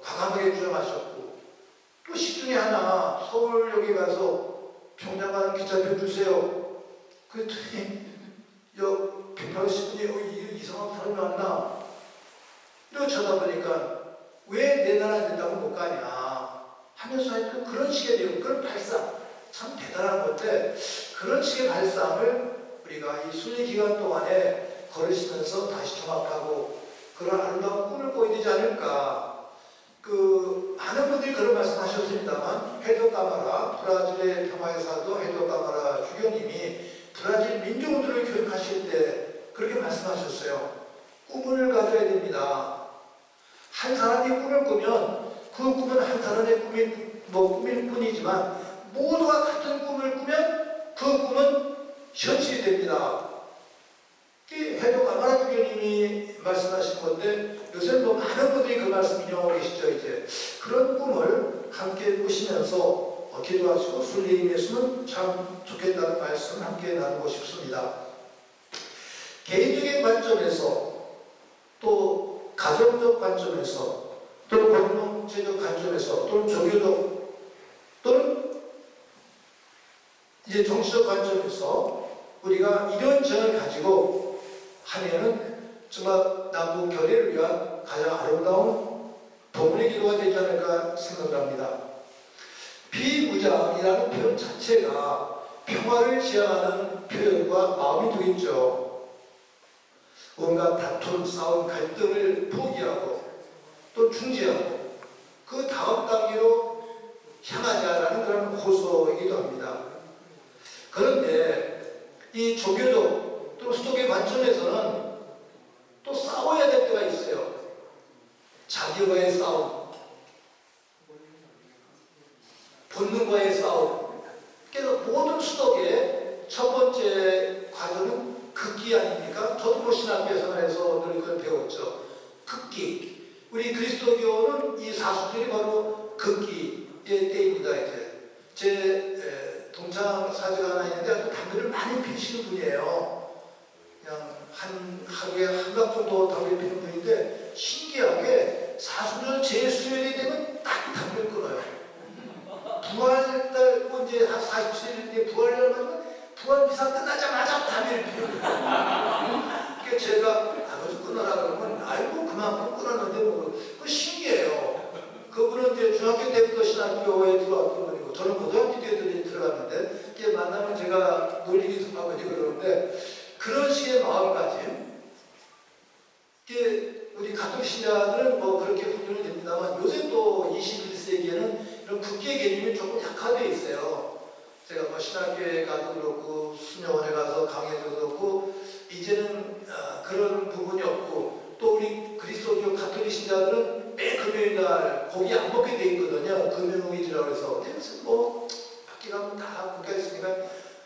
과감하게 주장하셨고 또 시 중에 하나 서울역에 가서 평양 가는 기차표 주세요. 그랬더니 백팔십 분이 이상한 사람이 왔나? 이러고 쳐다보니까 왜 내 나라 된다고 못 가냐 하면서 했던 그런 식의 내용, 그런 발상, 참 대단한 건데 그런 식의 발상을 우리가 이 순례 기간 동안에 걸으시면서 다시 종합하고 그런 아름다운 꿈을 꿔야 되지 않을까. 많은 분들이 그런 말씀하셨습니다만 헤더 까마라, 브라질의 평화의 사도 헤더 까마라 주교님이 브라질 민중들을 교육하실 때 그렇게 말씀하셨어요. 꿈을 가져야 됩니다. 한 사람이 꿈을 꾸면 그 꿈은 한 사람의 꿈일 뿐이지만 모두가 같은 꿈을 꾸면 그 꿈은 현실이 됩니다. 헤더 까마라 주교님이 말씀하신 건데 요새 많은 분들이 그 말씀 인용하고 계시죠. 이제 그런 꿈을 함께 꾸시면서 기도하시고 순례임했으면 참 좋겠다는 말씀 함께 나누고 싶습니다. 개인적인 관점에서 또 가정적 관점에서 또 공동체적 관점에서 또는 종교적 또는 이제 정치적 관점에서 우리가 이런 점을 가지고 하면은 정말 남북 결의를 위한 가장 아름다운 도문의 기도가 되지 않을까 생각을 합니다. 비무장이라는 표현 자체가 평화를 지향하는 표현과 마음이 되겠죠. 온갖 다툼, 싸움, 갈등을 포기하고 또 중지하고 그 다음 단계로 향하자라는 그런 호소이기도 합니다. 그런데 이 종교적 또 수도교 관점에서는 또 싸워야 될 때가 있어요. 자기와의 싸움, 본능과의 싸움. 그래서 모든 수도교의 첫 번째 과정은 극기 아닙니까? 저도 신학교 생활에서 늘 그걸 배웠죠. 극기. 우리 그리스도교는 이 사수들이 바로 극기의 때입니다. 이제 제 동창 사제가 하나 있는데 아주 담배를 많이 피우시는 분이에요. 그냥 한 하루에 한 갑 정도 담배 피우는 분인데 신기하게 사순절 제수요일이 되면 딱 담배를 끊어요. 부활달 이제 한 47일인데 부활날 하면 부활 미사 끝나자마자 담배를 피우는 거예요. 그러니까 제가 아버지 끊어라 그러면 아이고 그만큼 끊었는데 뭐 그 신기해요. 그분은 이제 중학교 때부터 신학교에 들어왔던 분이고 저는 고등학교 때 들어갔는데 이렇게 만나면 제가 놀리기도 아버지 그러는데 그런 식의 마음가짐 우리 가톨릭 신자들은 뭐 그렇게 분류는 됩니다만 요새 또 21세기에는 이런 국기의 개념이 조금 약화되어 있어요. 제가 뭐 신학교에 가도 그렇고 수녀원에 가서 강의도 그렇고 이제는 그런 부분이 없고 또 우리 그리스도교 가톨릭 신자들은 매 금요일날 고기 안 먹게 돼 있거든요. 금요일이라고 해서 그래서 뭐 밖에 가면 다 국기가 있으니까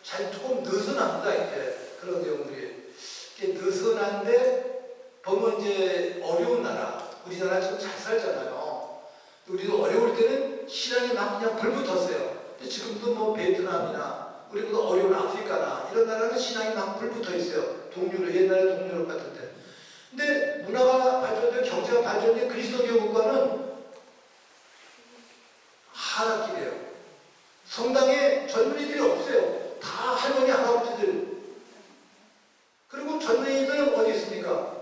잘 조금 느슨합니다. 이제 그런 내용들이 느슨한데 보면 이제 어려운 나라, 우리나라 지금 잘 살잖아요. 우리도 어려울 때는 신앙이 막 그냥 불붙었어요. 근데 지금도 뭐 베트남이나 우리보다 어려운 아프리카나 이런 나라는 신앙이 막 불붙어 있어요. 동유럽, 옛날에 동유럽 같은데. 근데 문화가 발전되고 경제가 발전된 그리스도교 국가는 하락기래요. 성당에 젊은이들이 없어요. 다 할머니, 할아버지들. 그리고 젊은이들은 어디 있습니까?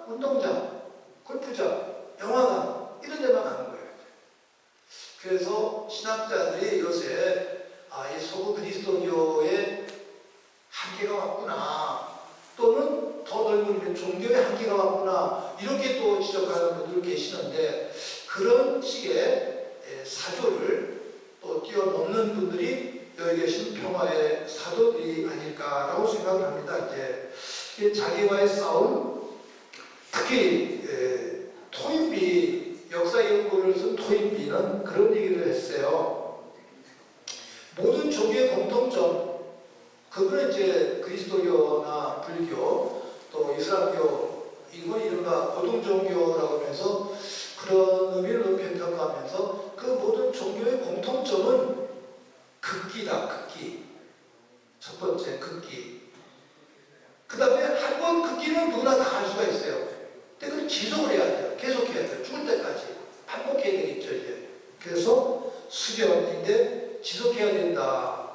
운동장, 골프장, 영화관 이런 데만 가는 거예요. 그래서 신학자들이 요새 이 서구 그리스도교의 한계가 왔구나 또는 더 넓은 종교의 한계가 왔구나 이렇게 또 지적하는 분들 계시는데 그런 식의 사조를 또 뛰어넘는 분들이 여기 계신 평화의 사도들이 아닐까라고 생각을 합니다. 이제 자기와의 싸움 특히 토인비 역사 연구를 쓴 토인비는 그런 얘기를 했어요. 모든 종교의 공통점 그거는 이제 그리스도교나 불교 또 이슬람교 이건 이른바 고등종교라고 하면서 그런 의미를 높이 평가하면서 그 모든 종교의 공통점은 극기다. 극기. 첫 번째 극기. 그 다음에 한 번 극기는 누구나 다 할 수가 있어요. 근데 그걸 지속을 해야 돼요. 계속해야 돼요. 죽을 때까지. 반복해야 되겠죠, 이제. 그래서 수련인데 지속해야 된다.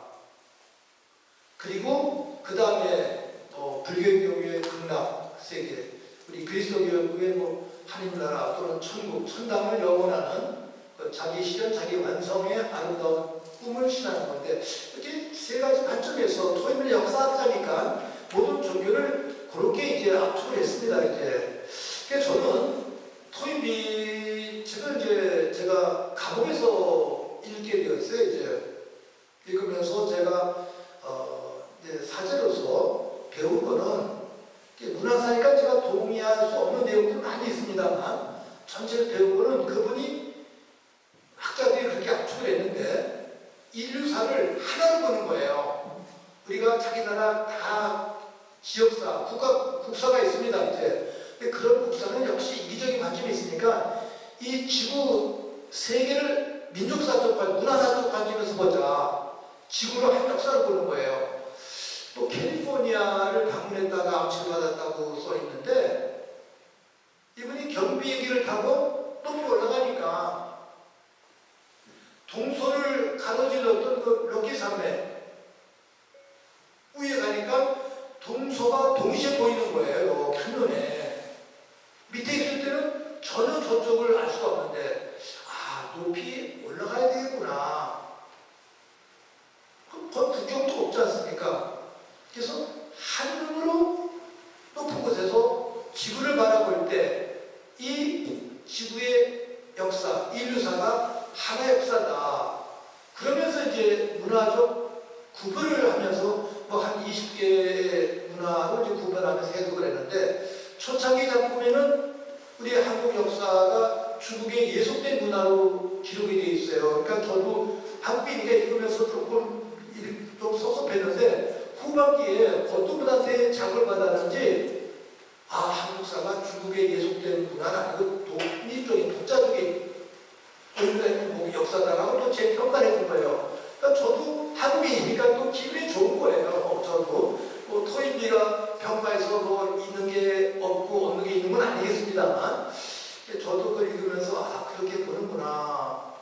그리고 그 다음에 불교교의 극락 세계, 우리 그리스도교의 뭐 하늘나라 또는 천국, 천당을 영원하는 자기 실현, 자기 완성의 아름다운 꿈을 신하는 건데 이렇게 세 가지 관점에서 토인비의 역사학자니까 모든 종교를 그렇게 이제 압축을 했습니다. 이제 그래서 저는 토인비 제가 이제 읽으면서 제가 이제 사제로서 배운 거는 문학사니까 제가 동의할 수 없는 내용도 많이 있습니다만 전체를 배운 거는 그분이 학자들이 그렇게 압축을 했는데 인류사를 하나로 보는 거예요. 우리가 자기 나라 다 지역사, 국사가 있습니다. 이제 근데 그런 국사는 역시 이기적인 관점이 있으니까 이 지구 세계를 민족사적 관점, 문화사적 관점에서 보자. 지구를 한 역사를 보는 거예요. 또 캘리포니아를 방문했다가 암치를 받았다고 써 있는데 이분이 경비 비행기를 타고 높이 올라가니까 동서를 가로질렀던 그 럭키 산맥 위에 가니까 동서가 동시에 보이는 거예요. 한눈에. 밑에 있을 때는 전혀 저쪽을 알 수가 없는데 높이 올라가야 되겠구나. 그건 국경도 없지 않습니까? 그래서 한눈으로 높은 곳에서 지구를 바라볼 때 이 지구의 역사, 인류사가 하나의 역사다. 그러면서 이제 문화적 구별을 하면서 뭐 한 20개의 문화를 이제 구별하면서 해석을 했는데 초창기 작품에는 우리 한국 역사가 중국의 예속된 문화로 기록이 되어 있어요. 그러니까 저도 한국인이니까 읽으면서 조금 좀 섭섭했는데 후반기에 어떤 분한테 자극을 받았는지 한국사가 중국의 예속된 문화는 아니고 독립적인 독자적인 역사다라고 또 재평가를 해준 거예요. 그러니까 저도 한국인이니까 또 기분이 좋은 거예요. 저도 뭐 토인비가 평가에서 뭐 있는 게 없고 없는 게 있는 건 아니겠습니다만 저도 그걸 읽으면서 그렇게 보는구나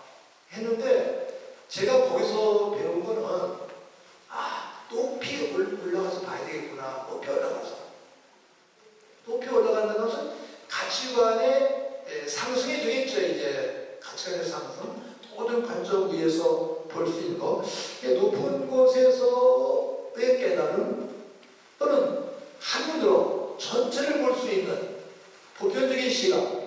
했는데 제가 거기서 배운 거는 높이 올라가서 봐야 되겠구나. 높이 올라간다는 것은 가치관의 상승이 되겠죠. 이제 가치관의 상승, 모든 관점 위에서 볼 수 있는 거. 높은 곳에서의 깨달음 또는 한눈으로 전체를 볼 수 있는 보편적인 시각,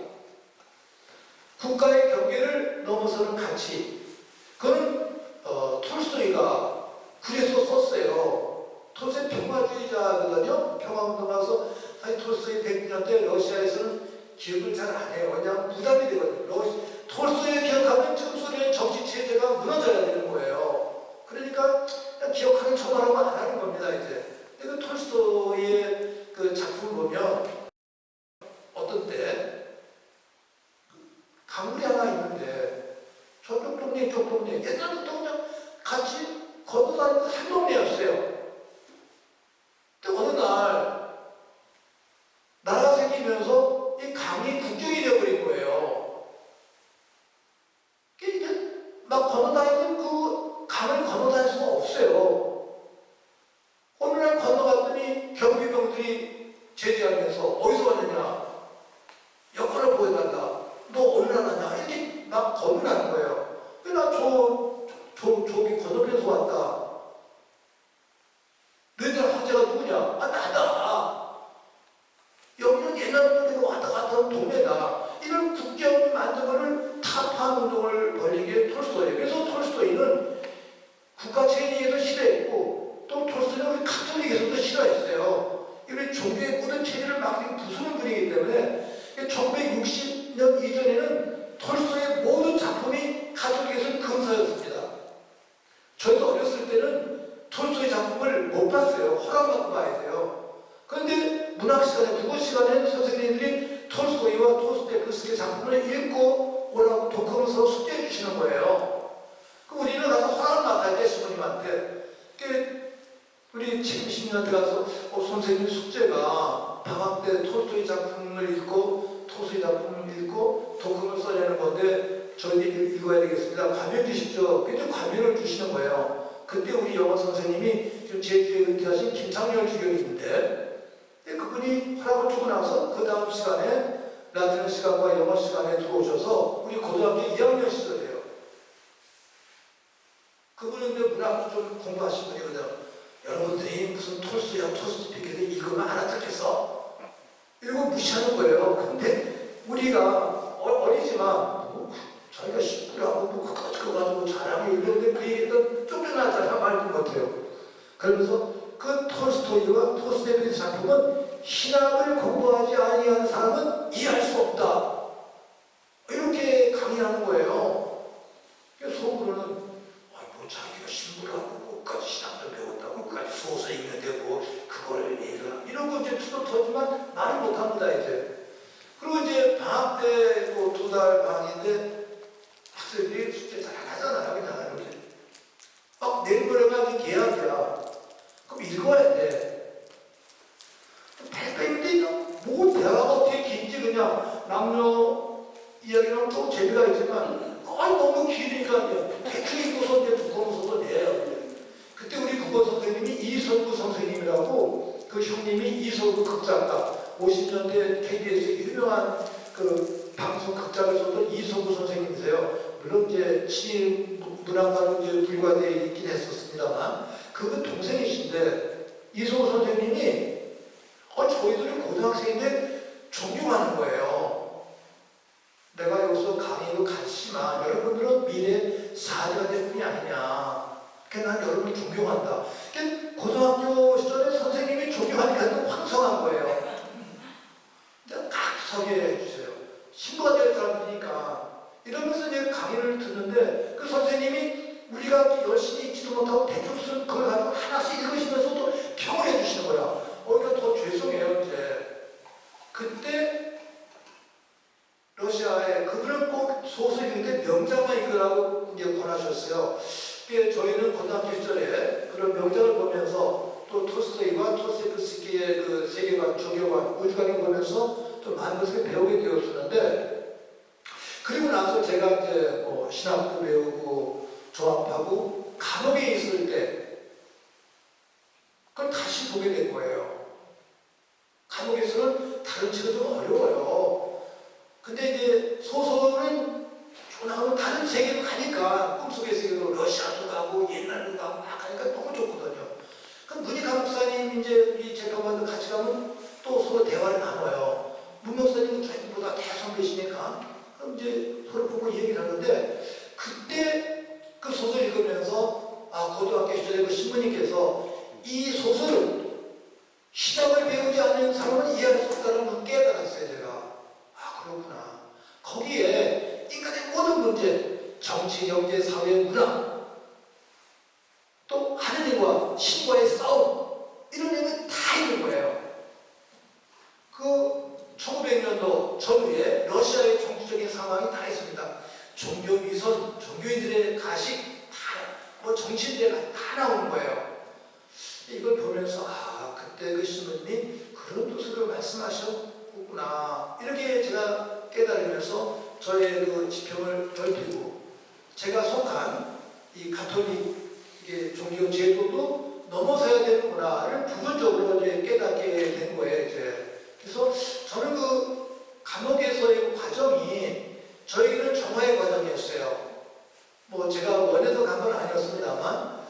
국가의 경계를 넘어서는 가치. 그건 톨스토이가 그래서 썼어요. 톨스토이 평화주의자거든요. 평화운동가서 사실 톨스토이 100년 때 러시아에서는 기억을 잘 안 해요. 왜냐하면 부담이 되거든요. 톨스토이를 기억하면 청소년의 정치체제가 무너져야 되는 거예요. 그러니까 그냥 기억하는 척하라고 안 하는 겁니다. 이제. 그 톨스토이의 그 작품을 보면 어떤 때 강물이 하나 있는데 저쪽 동네 이쪽 동네 옛날부터 그냥 같이 건너다니는 한 동네였어요. 근데 어느 날 나라가 생기면서 이 강이 국경이 되어버린 거예요. 이게 막 건너다니는 그 강을 건너다닐 수가 없어요. 어느 날 건너갔더니 경비병들이 제지하면서 어디서 왔느냐? 여권을 보여달라. 너 어느 나라냐? 이렇게 막 거문하는 거예요. 나 저기 건너편에서 왔다. 너희들 황제가 누구냐? 나다. 여기는 옛날부터 내가 왔다 갔다 하는 동네다. 이런 국경 만든 거를 타파한 운동을 벌린 게 톨스토이예요. 그래서 톨스토이는 국가체제에도 싫어했고 또 톨스토이는 우리 카톨릭에서도 싫어했어요. 이런 종교의 모든 체제를 막 부수는 분이기 때문에 1960년 이전에는 톨스토이의 모든 작품이 카톨릭에서는 금서였습니다. 저희도 어렸을 때는 톨스토이 작품을 못 봤어요. 허락받고 봐야 돼요. 그런데 문학 시간에, 국어 시간에 선생님들이 톨스토이와 도스토옙스키의 작품을 읽고 오라고 독학으로 숙제해 주시는 거예요. 그럼 우리는 가서 허락 맡아야 돼, 시부님한테. 우리 지금 10년대 가서 선생님 숙제가 방학 때 톨스토이 작품을 읽고 토스토이 작품을 읽고 독학을 써내는 건데 저희들이 읽어야 되겠습니다. 과면 주십시오. 그때 과면을 주시는 거예요. 그때 우리 영어 선생님이 지금 제주에 은퇴하신 김상열 주교님인데 그분이 허락을 주고 나서 그 다음 시간에 라틴어 시간과 영어 시간에 들어오셔서 우리 고등학교 2학년 시절이에요. 그분은 문학도 좀 공부하신 분이거든요. 여러분들이 무슨 톨스토이와 도스토옙스키를 읽으면 알아듣겠어? 이러고 무시하는 거예요. 근데 우리가 어리지만 자기가 10불하고 그거 가지고 잘하고 이러는데 그 얘기는 쫓겨나잖아. 말 그러면서 그 톨스토이와 토스토예비의 작품은 신학을 공부하지 아니한 사람은 이해할 수 없다. 이렇게 강의하는 거예요. 속으로는 뭐 자기가 신부라고 뭐까지 신학도 배웠다고 뭐까지 소설 읽는데 뭐 그걸 이런 거 이제 투덜투덜지만 말을 못합니다 이제. 그리고 이제 방학 때 뭐 2달 방학인데 학생들이 숙제 잘 안 하잖아요. 그냥 이렇게 내일 모레가 계약이야. 그럼 읽어야 돼. 발표인데 뭐 대화가 어떻게 긴지 그냥 남녀 이야기는 좀 재미가 있지만 너무 길으니까 대충 읽고서 이제 두꺼운 소설 내요. 그때 우리 국어 선생님이 이석구 선생님이라고 그 형님이 이석구 극작가 50년대 KBS의 유명한 그 방송 극작을 썼던 이석구 선생님이세요. 물론 이제 친일 문학가로 이제 불과되어 있긴 했었습니다만 그분 동생이신데 이석구 선생님이 저희들이 고등학생인데 존경하는 거예요. 내가 여기서 강의도 같지만 여러분들은 미래 사제가 될 분이 아니냐. 그러니까 난 여러분을 존경한다. 그러니까 고등학교 시절에 선생님이 존경하니까 또 황성한 거예요. 각서게 해주세요. 신부가 될 사람이니까. 이러면서 이제 강의를 듣는데 그 선생님이 우리가 열심히 읽지도 못하고 대충 쓴 그걸 가지고 하나씩 읽으시면서 또 평을 해주시는 거야. 이거 더 죄송해요, 이제. 그때 러시아에 그분은 꼭 소설 읽는데 명작만 읽으라고 이제 권하셨어요. 저희는 고등학교 시절에 그런 명작을 보면서 또 톨스토이와 토스토옙스키의 그 세계관, 종교관, 우주관을 보면서 좀 많은 것을 배우게 되었었는데 그리고 나서 제가 이제 뭐 신학도 배우고 조합하고 감옥에 있을 때 그걸 다시 보게 된 거예요. 감옥에서는 다른 책은 좀 어려워요. 근데 이제 소설은 조나하고 다른 세계로 가니까 꿈속의 세계로 러시아도 가고 옛날도 가고 막 가니까 너무 좋거든요. 그럼 문희감 목사님 이제 우리 재판관도 같이 가면 또 서로 대화를 나눠요. 문 목사님은 저희보다 대선배시니까 그럼 이제 서로 보고 얘기를 하는데 그때 그 소설 읽으면서 고등학교 시절에 그 신부님께서 이 소설을 신학을 배우지 않는 사람은 이해할 수 없다는 걸 깨달았어요, 제가. 그렇구나. 거기에 인간의 모든 문제, 정치, 경제, 사회, 문화, 또 하느님과 신과의 싸움, 이런 얘기 다 있는 거예요. 그 1900년도 전후에 러시아의 정치적인 상황이 다 있습니다. 종교 위선, 종교인들의 가식, 뭐 정치인들의 다 나오는 거예요. 이걸 보면서 그때 그 신부님이 그런 뜻으로 말씀하셨구나 이렇게 제가 깨달으면서 저의 그 지평을 넓히고 제가 속한 이 가톨릭 종교 제도도 넘어서야 되는구나를 부분적으로 이제 깨닫게 된 거예요. 이제. 그래서 저는 그 감옥에서의 과정이 저에게는 정화의 과정이었어요. 뭐 제가 원해서 간 건 아니었습니다만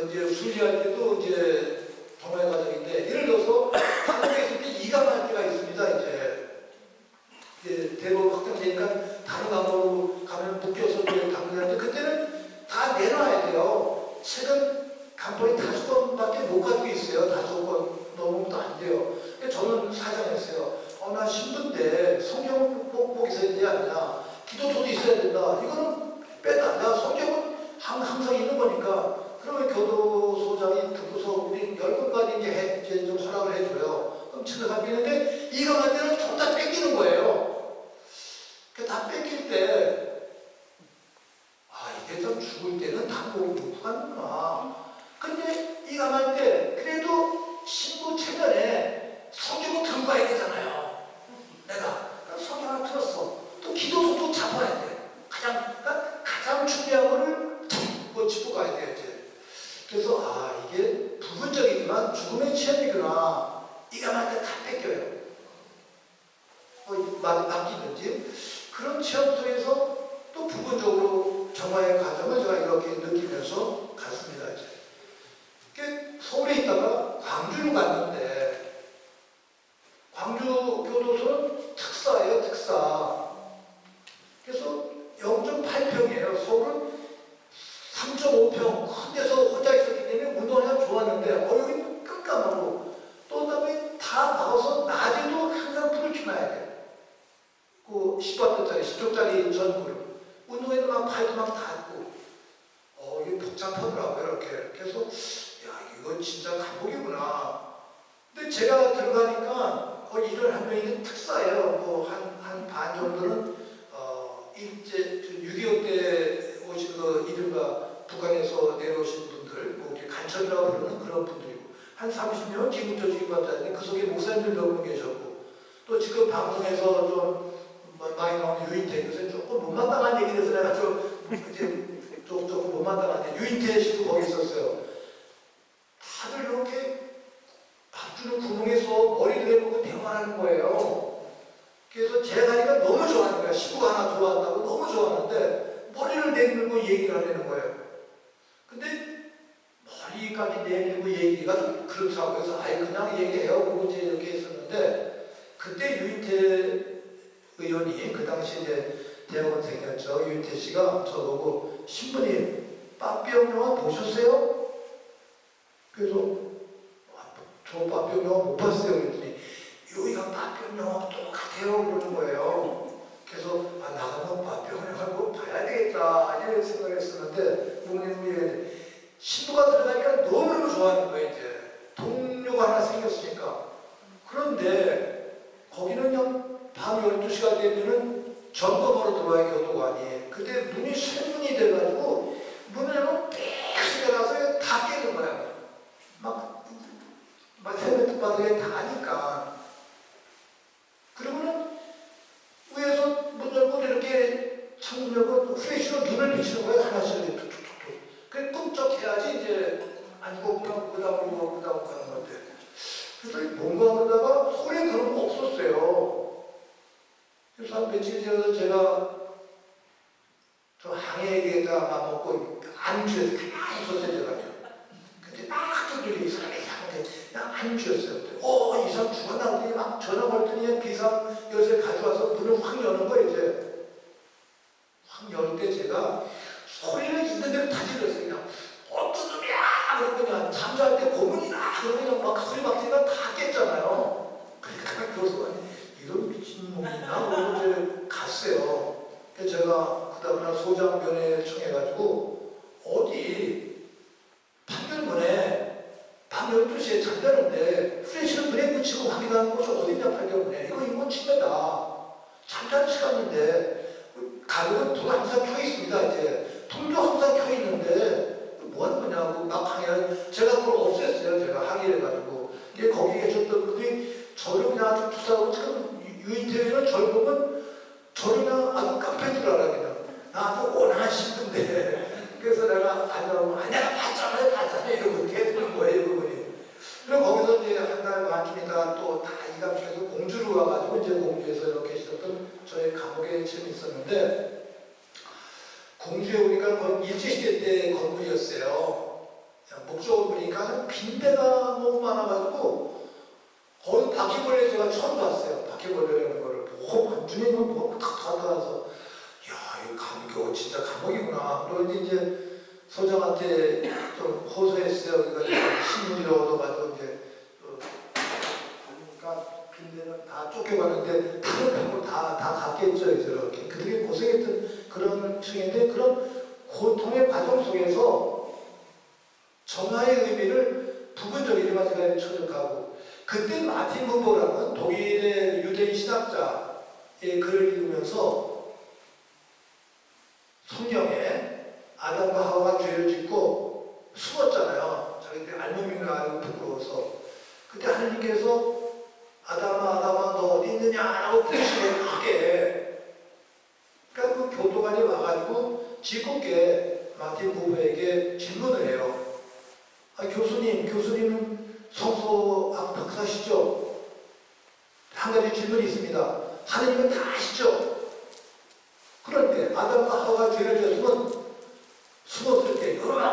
이제 순리할 때도 이제 정화의 과정인데 예를 들어서 감옥에 있을 때 이감할 때가 있습니다. 이제 대법 확정되니까 다른 감옥으로 가면 묶여서 당근하는데 그때는 다 내놔야 돼요. 책은 간판이 5권밖에 못 가지고 있어요. 5권 넘으면 또 안 돼요. 저는 사장했어요. 나 신부인데 성경은 꼭 있어야 되지 않냐. 기도서도 있어야 된다. 이거는 뺐다. 내가 성경은 항상 있는 거니까. 그러면 교도소장이 듣고서 우리 10권까지 이제 좀 허락을 해줘요. 그럼 책을 가비는데 이거 할 때는 좀 다 뺏기는 거예요. 다 뺏길 때 이게 좀 죽을 때는 다 못 가는구나. 근데 이거 할 때 그래도 신부 체면에 성경을 들고 가야 되잖아요. 내가 성경 하나 틀었어. 또 기도서도 잡아야 돼. 가장 중요한 거를 짚고 가야 돼요. 이제. 그래서 이게 부분적이지만 죽음의 체험이구나. 이거 할 때 다 뺏겨요. 맡기든지 그런 체험 속에서 또 부분적으로 정화의 과정을 제가 이렇게 느끼면서 갔습니다. 이제. 서울에 있다가 광주를 갔는데 광주 교도소는 특사예요, 특사. 그래서 0.8평이에요. 서울은 3.5평 큰 데서 혼자 있었기 때문에 운동하기가 좋았는데 여기 깜깜하고 또 그다음에 다 나가서 낮에도 항상 불을 켜놔야 돼. 그 10W짜리 10조짜리 전구를 운동회도 막 파이도 막 닿고 이게 복잡하더라고요. 이렇게 그래서 야 이거 진짜 감옥이구나. 근데 제가 들어가니까 일을 하면 이게 특사예요. 뭐 한 반 정도는 이제 6.25 때 오신 이른바 북한에서 내려오신 분들, 뭐 이렇게 간첩이라고 부르는 그런 분들이고, 한 30년 기국조직받자는데 그 속에 목사님들 몇 분 계셨고, 또 지금 방송에서 좀 많이 나오는 유인태, 요새 조금 못마땅한 얘기를 해서 내가 좀 이제 조금 못마땅한데 유인태 씨도 거기 있었어요. 다들 이렇게 밥주는 구멍에서 머리를 내보고 대화하는 거예요. 그래서 제가 가니까 너무 좋아하는 거야. 시부가 하나 들어왔다고 너무 좋아하는데 머리를 내밀고 얘기를 하려는 거예요. 근데 머리까지 내밀고 얘기가 좀 그렇다고 해서 아예 그냥 얘기해요. 그러고 이제 이렇게 했었는데 그때 유인태 의원이 그 당시 이제 대학원생이었죠. 유인태 씨가 저보고 신부님 빠삐형 영화 보셨어요? 그래서 저 빠삐형 영화 못 봤어요. 그랬더니 여기가 빠삐형 영화 똑같아요. 그러는 거예요. 그래서 나가면 빠삐형 영화를 꼭 봐야 되겠다 이런 생각을 했었는데 부모님이 신부가 들어가니까 너무너무 좋아하는 거예요. 이제 동료가 하나 생겼으니까. 그런데 거기는 그냥 밤 12시가 되면은 점검으로 들어와요. 교도관이. 근데 문이 쇠문이 돼가지고 문을 열면 빽 소리가 나서 다 깨는 거야. 막 세면대 바닥에 닿으니까. 그러고는 위에서 문 열고 이렇게 창문 열고 플래시로 눈을 비치는 거예요. 하나씩 이렇게 툭툭툭툭. 그래 꿈쩍해야지 이제 아니고 그냥 그 다음으로 가는 건데. 그래서 뭔가 그러다가 소리에 그런 거 없었어요. 그래서 한 며칠 지나서 제가 저 항해에다가 막 먹고 안주에서 가만히 있었어요. 제가. 근데 막 두들이 이 사람이 이상한데 그냥 안주였어요. 이 사람 죽었나 보더니 막 전화 걸더니 비상 열쇠 가져와서 문을 확 여는 거예요. 이제 확 열 때 제가 소리를 있는 대로 다 질렀어요. 그냥 어떤 놈이야! 그러고 그냥 잠잘 때 고문이나! 그러고 그냥 막 소리 막 지르면 다 깼잖아요. 그러니까 교수관이 이런 미친놈이나? 그러고 이제 갔어요. 그래서 제가 그 다음날 소장 면회 청해가지고 어디 판결문에 밤 12시에 잠자는데 플래시를 눈에 붙이고 확인하는 곳이 어디냐 판결문에 이거 인권 침해다. 잠자는 시간인데 가격은 불 항상 켜 있습니다. 이제 통도 항상 켜 있는데 뭐 하는 거냐고 막 항의를 제가 그걸 없앴어요. 제가 항의를 해가지고 이게 거기 계셨던 분이 저를 그냥 아주 투사하고 지금 유인태는 저를 보면 저를 그냥 아주 깡패인 줄 알아요. 그냥 나 아주 원한 신분데 그래서 내가 앉아보면 내가 봤잖아요. 이러고 계속 거예요. 그분이. 그리고 거기서 이제 한 달 반쯤 있다가 또 다 이감시켜서 공주로 와가지고 이제 공주에서 이렇게 있었던 저희 감옥에 처음 있었는데 공주에 오니까 거의 일제시대 때 건물이었어요. 목적을 보니까 빈대가 너무 많아가지고 거기 바퀴벌레 제가 처음 봤어요. 바퀴벌레라는 거를 보고 눈에 뭐 탁 닫아서 야, 이 감옥이 진짜 감옥이구나. 그러고 이제 소장한테 좀 호소했어요. 그러니까 신문지를 얻어가지고 이제 보니까 빈대는 다 쫓겨갔는데 다른 병으로 다 갔겠죠. 이렇게 그들이 고생했던 그런 층인데 그런 고통의 과정 속에서 정화의 의미를 부분적이지만 제가 처적하고 그때 마틴 부버라는 독일의 유대인 신학자의 글을 읽으면서 성경에 아담과 하와가 죄를 짓고 숨었잖아요. 자기들 알몸인가 알고 부끄러워서. 그때 하나님께서 아담아 너 어디 있느냐라고 부르시면 크게. 그러니까 그 교도관이 와가지고 짓궂게 마틴 부부에게 질문을 해요. 교수님은 성서학 박사시죠? 한 가지 질문이 있습니다. 하나님은 다 아시죠? 그런데 아담과 하와가 죄를 지었으면 숨었을 때 여러분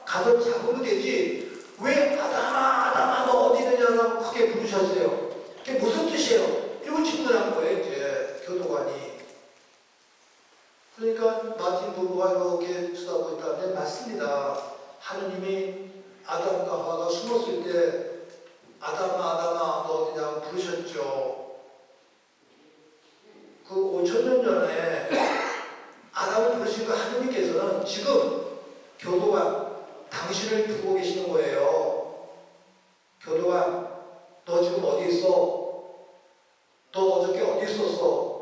가서 잡으면 되지 왜 아담아 너 어디 있느냐고 크게 부르셨어요. 그게 무슨 뜻이에요? 이거 질문한 거예요. 이제 교도관이. 그러니까 마틴 부부가 이렇게 쳐다보고 있다는데 맞습니다. 하느님이 아담과 하와가 숨었을 때 아담아 아담아 너 어디냐고 부르셨죠. 그 5,000년 전에 아담을 부르신 그 하느님께서는 지금 교도관 당신을 두고 계시는 거예요. 교도관 너 지금 어디 있어? 너 어저께 어디 있었어?